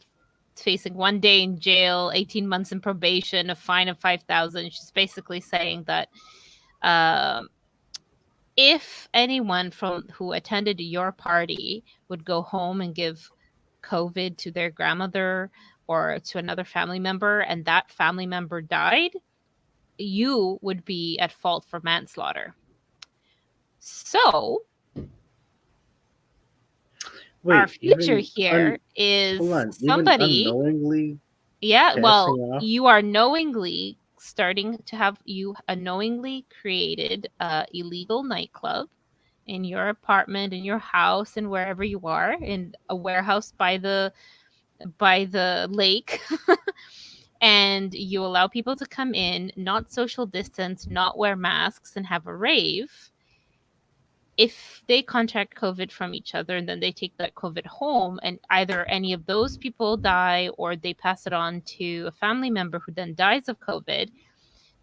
facing 1 day in jail, 18 months in probation, a fine of $5,000. She's basically saying that if anyone who attended your party would go home and give COVID to their grandmother or to another family member, and that family member died, you would be at fault for manslaughter. So our future here is somebody unknowingly. Yeah, well, you are knowingly unknowingly created a illegal nightclub in your apartment, in your house, and wherever you are, in a warehouse by the lake. And you allow people to come in, not social distance, not wear masks, and have a rave. if they contract COVID from each other and then they take that COVID home, and either any of those people die or they pass it on to a family member who then dies of COVID,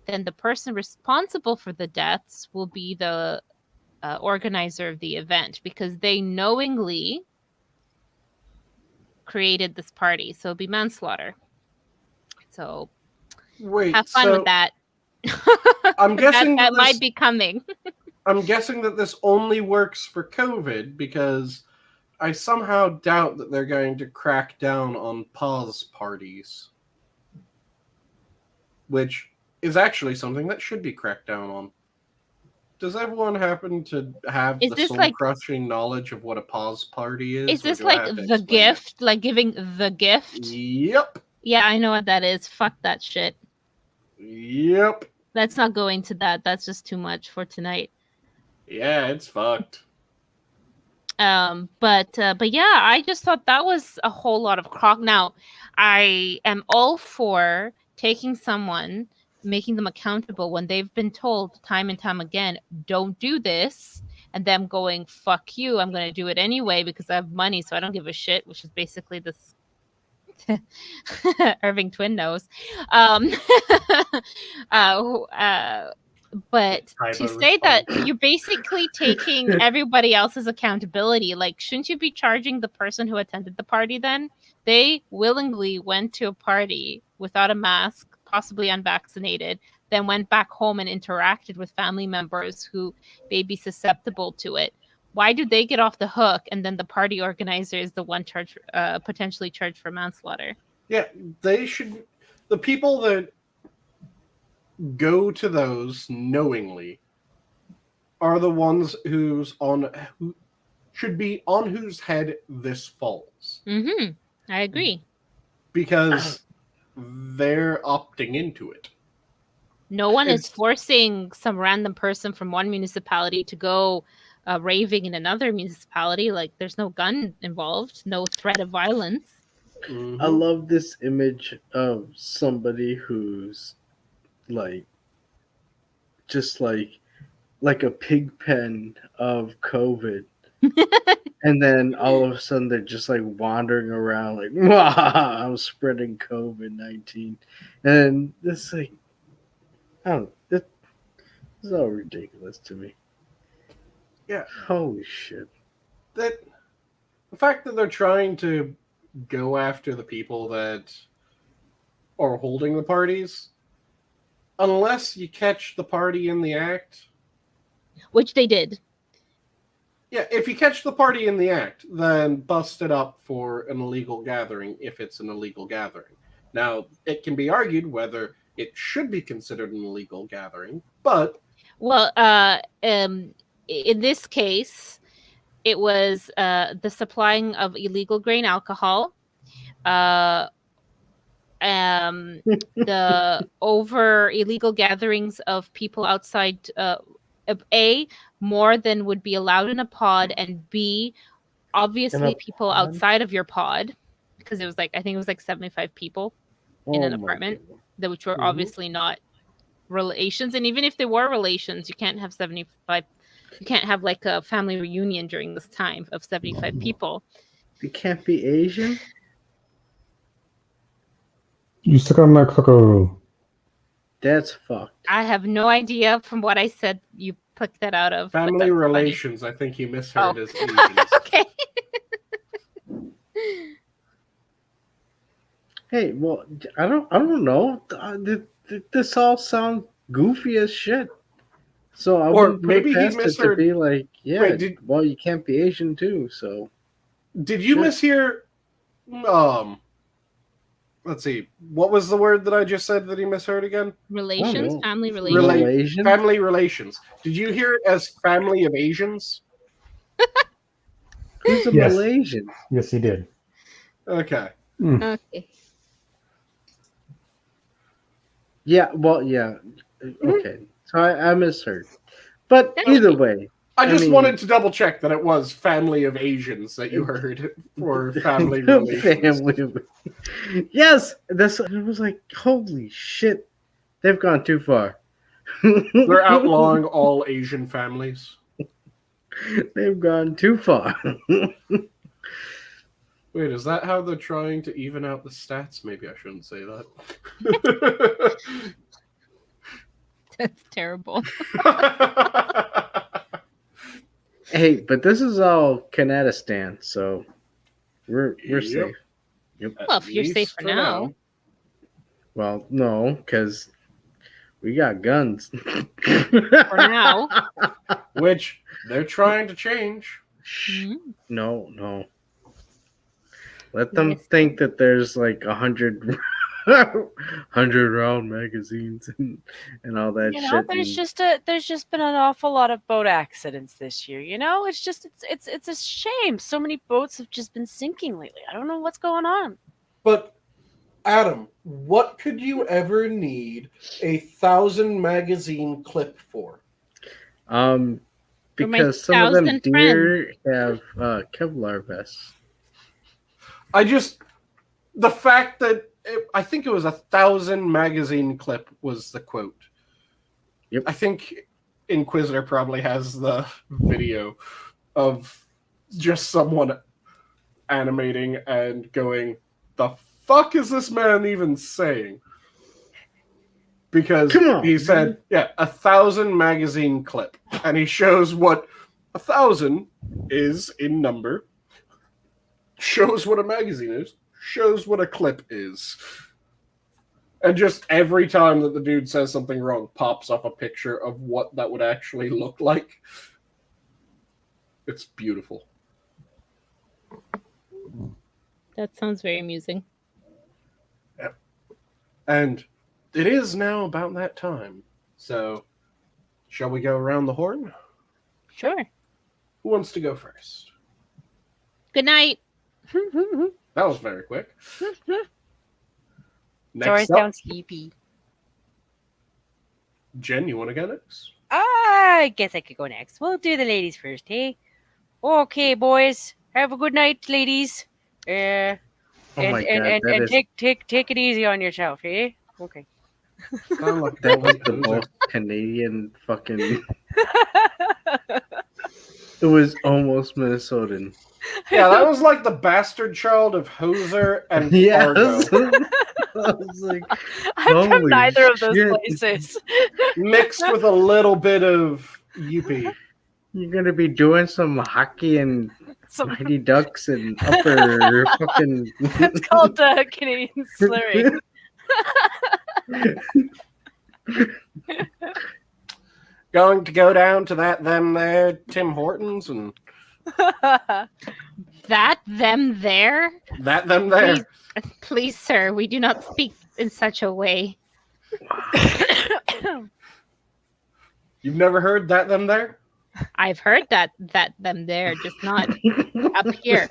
then the person responsible for the deaths will be the organizer of the event, because they knowingly created this party. So it'll be manslaughter. So Wait, have fun so with that. I'm guessing that this- might be coming. I'm guessing that this only works for COVID, because I somehow doubt that they're going to crack down on pause parties, which is actually something that should be cracked down on. Does everyone happen to have Is the this soul-crushing knowledge of what a pause party is? Is or this do I like have to the explain it? gift? Like giving the gift? Yep. Yeah, I know what that is. Fuck that shit. Yep. Let's not go into that. That's just too much for tonight. Yeah, it's fucked. But yeah, I just thought that was a whole lot of crock. Now, I am all for taking someone, making them accountable when they've been told time and time again, don't do this, and them going, fuck you, I'm going to do it anyway because I have money, so I don't give a shit, which is basically this Irving Twin knows. But to say that you're basically taking everybody else's accountability, like, shouldn't you be charging the person who attended the party then? They willingly went to a party without a mask, possibly unvaccinated, then went back home and interacted with family members who may be susceptible to it. Why do they get off the hook, and then the party organizer is the one potentially charged for manslaughter? Yeah, they should. The people that go to those knowingly are the ones who should be on whose head this falls. Mm-hmm. I agree. Because they're opting into it. No one is forcing some random person from one municipality to go raving in another municipality. Like, there's no gun involved, no threat of violence. Mm-hmm. I love this image of somebody who's like just like a pig pen of COVID. And then all of a sudden they're just like wandering around like, I'm spreading COVID-19. And this like, I don't know, this is all ridiculous to me. Yeah. Holy shit. The fact that they're trying to go after the people that are holding the parties, unless you catch the party in the act. Which they did. Yeah, if you catch the party in the act, then bust it up for an illegal gathering if it's an illegal gathering. Now, it can be argued whether it should be considered an illegal gathering, but... Well, in this case, it was the supplying of illegal grain alcohol, the over illegal gatherings of people outside, A, more than would be allowed in a pod, and B, obviously people outside of your pod, because it was like, I think it was like 75 people in an apartment, which were obviously not relations. And even if they were relations, you can't have 75. You can't have like a family reunion during this time of 75 people. You can't be Asian? You stuck on my cuckoo. That's fucked. I have no idea from what I said you picked that out of. Family relations, funny. I think you misheard as Asians. Okay. Hey, well, I don't know. This all sounds goofy as shit. So I or wouldn't maybe put it he past it misheard. To be like, yeah, Wait, well, you can't be Asian too. So did you mishear? Let's see. What was the word that I just said that he misheard again? Relations, family relations. Family relations. Did you hear it as family of Asians? Who's a Malaysian? Yes, he did. Okay. Okay. Yeah, well, yeah. Okay. So I misheard. But either way. I just wanted to double check that it was family of Asians that you heard for family relations. Yes! It was like, holy shit. They've gone too far. They're outlawing all Asian families. They've gone too far. Wait, is that how they're trying to even out the stats? Maybe I shouldn't say that. That's terrible. Hey, but this is all Canadistan, so we're Yep. safe. Yep. Well, if you're safe least for now. Well, no, because we got guns. For now. Which they're trying to change. Shh. Mhm. No. Let them Nice. think that there's like 100 round magazines and all that You shit. know, and- there's just been an awful lot of boat accidents this year. You know, it's a shame. So many boats have just been sinking lately. I don't know what's going on. But Adam, what could you ever need 1,000 magazine clip for? For my Because some of them 1,000 deer have Kevlar vests. The fact that I think it was 1,000 magazine clip was the quote. Yep. I think Inquisitor probably has the video of just someone animating and going, "The fuck is this man even saying?" Because Come on, he said, "Yeah, 1,000 magazine clip," and he shows what 1,000 is in number. Shows what a magazine is, shows what a clip is. And just every time that the dude says something wrong, pops up a picture of what that would actually look like. It's beautiful. That sounds very amusing. And it is now about that time. So, shall we go around the horn? Sure. Who wants to go first? Good night. That was very quick. Sorry, Next up, sounds sleepy. Jen, you want to go next? I guess I could go next. We'll do the ladies first, hey? Okay, boys. Have a good night, ladies. Oh And my God, that is- take it easy on yourself, eh? Okay. Sound like That was the loser. most Canadian fucking. It was almost Minnesotan. Yeah, that was like the bastard child of Hoser and Fargo. Yes. I was like, I'm from Holy neither of those shit. places. Mixed with a little bit of Yuppie. you're gonna be doing some hockey and Some, Mighty Ducks and upper fucking. it's called Canadian slurring. Going to go down to them there Tim Hortons and That them there? them there. Please, sir, we do not speak in such a way. You've never heard them there? I've heard that them there, just not up here.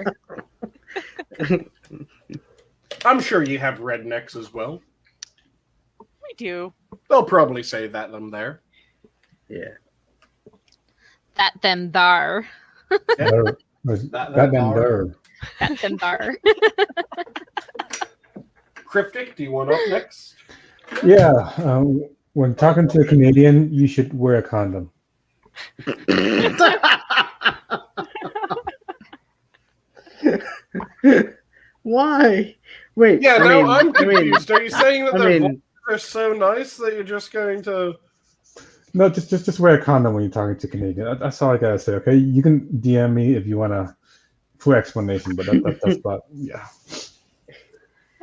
I'm sure you have rednecks as well. We do. They'll probably say them there. Yeah. That them thar. There was That that them and there. That them thar. Cryptic, do you want up next? Yeah, when talking to a Canadian, you should wear a condom. Why? Wait. Yeah, I no, mean- I'm I mean- confused. Are you saying that I their mean, voices are so nice that you're just going to... No, just wear a condom when you're talking to Canadian. That's all I gotta say. Okay, you can DM me if you want a full explanation, but that's about yeah.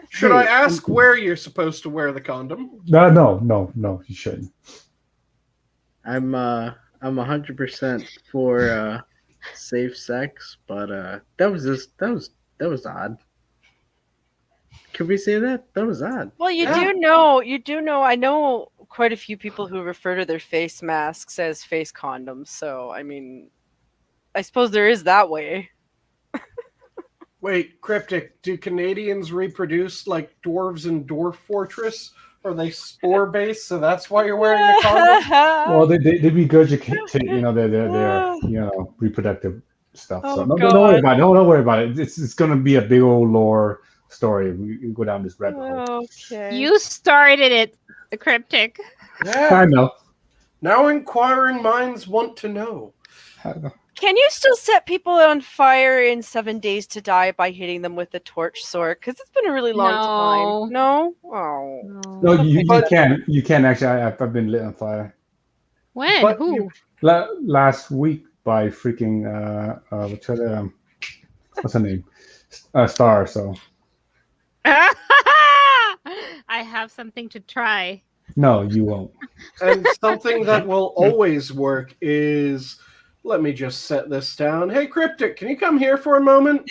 Should I ask where you're supposed to wear the condom? No, you shouldn't. I'm 100% for safe sex, but that was odd. Could we say that? That was odd. Well, you Yeah. do know. I know quite a few people who refer to their face masks as face condoms. So, I mean, I suppose there is that way. Wait, Cryptic, do Canadians reproduce like dwarves in Dwarf Fortress? Are they spore-based, so that's why you're wearing a condom? Well, they regurgitate, their reproductive stuff. So Oh, don't God. worry about it. Don't worry about it. It's gonna be a big old lore story. We go down this rabbit hole. Okay. You started it, the Cryptic. Yeah. I know. Now inquiring minds want to know. Can you still set people on fire in 7 Days to Die by hitting them with a torch sword? Because it's been a really long time. No? Oh. No, you But- can. You can actually. I've been lit on fire. When? But Who? Last week by freaking what's her name? Star. So I have something to try. no, you won't. And something that will always work is, let me just set this down. Hey, Cryptic, can you come here for a moment?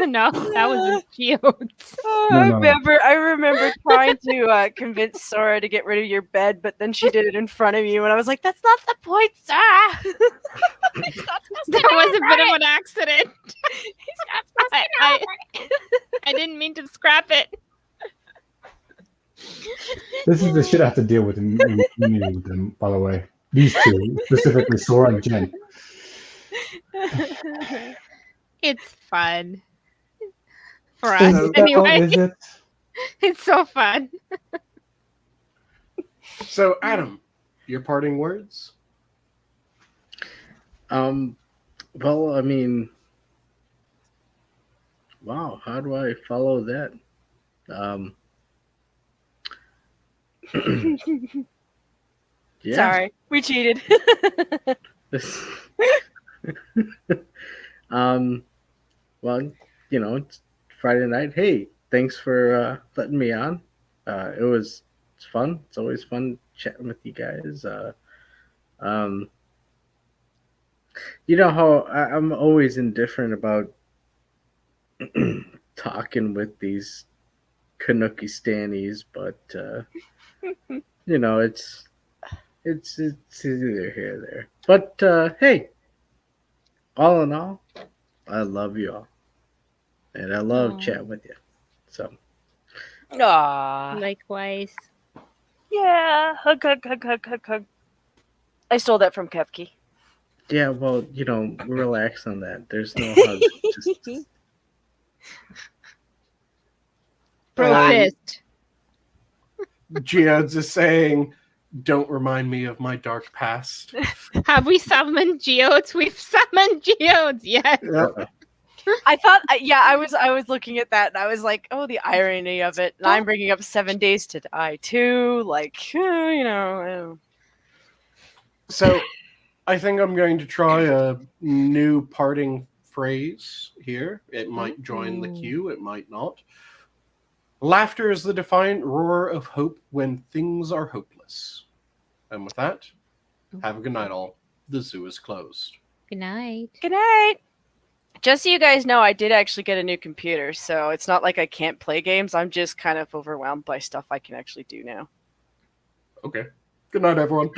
No, that was a geodes. Oh, No, I no, no. remember trying to convince Sora to get rid of your bed, but then she did it in front of you, and I was like, "That's not the point, Sora." That was a bit of an accident. I didn't mean to scrap it. This is the shit I have to deal with in community with them. By the way, these two specifically, Sora and Jen. It's fun for Is us it, anyway. is it? It's so fun. So, Adam, your parting words? Well, I mean, wow, how do I follow that? Yeah. Sorry, we cheated. Well, it's Friday night. Hey, thanks for letting me on. It's fun. It's always fun chatting with you guys. You know how I'm always indifferent about talking with these Kanuki stannies, but it's either here or there. But hey, all in all, I love you all, and I love chatting with you. So, Aww. Likewise. Yeah. Hug. I stole that from Kevki. yeah, well, relax on that. There's no hugs. Just, Bro fist. Geodes is saying, don't remind me of my dark past. Have we summoned geodes? We've summoned geodes. Yes. Yep. I thought, I was looking at that and I was like, oh, the irony of it. And I'm bringing up 7 Days to Die too. Like, So, I think I'm going to try a new parting phrase here. It might join the queue, it might not. Laughter is the defiant roar of hope when things are hopeless. And with that, have a good night, all. The zoo is closed. Good night. Good night. Just so you guys know, I did actually get a new computer, so it's not like I can't play games. I'm just kind of overwhelmed by stuff I can actually do now. Okay. Good night, everyone.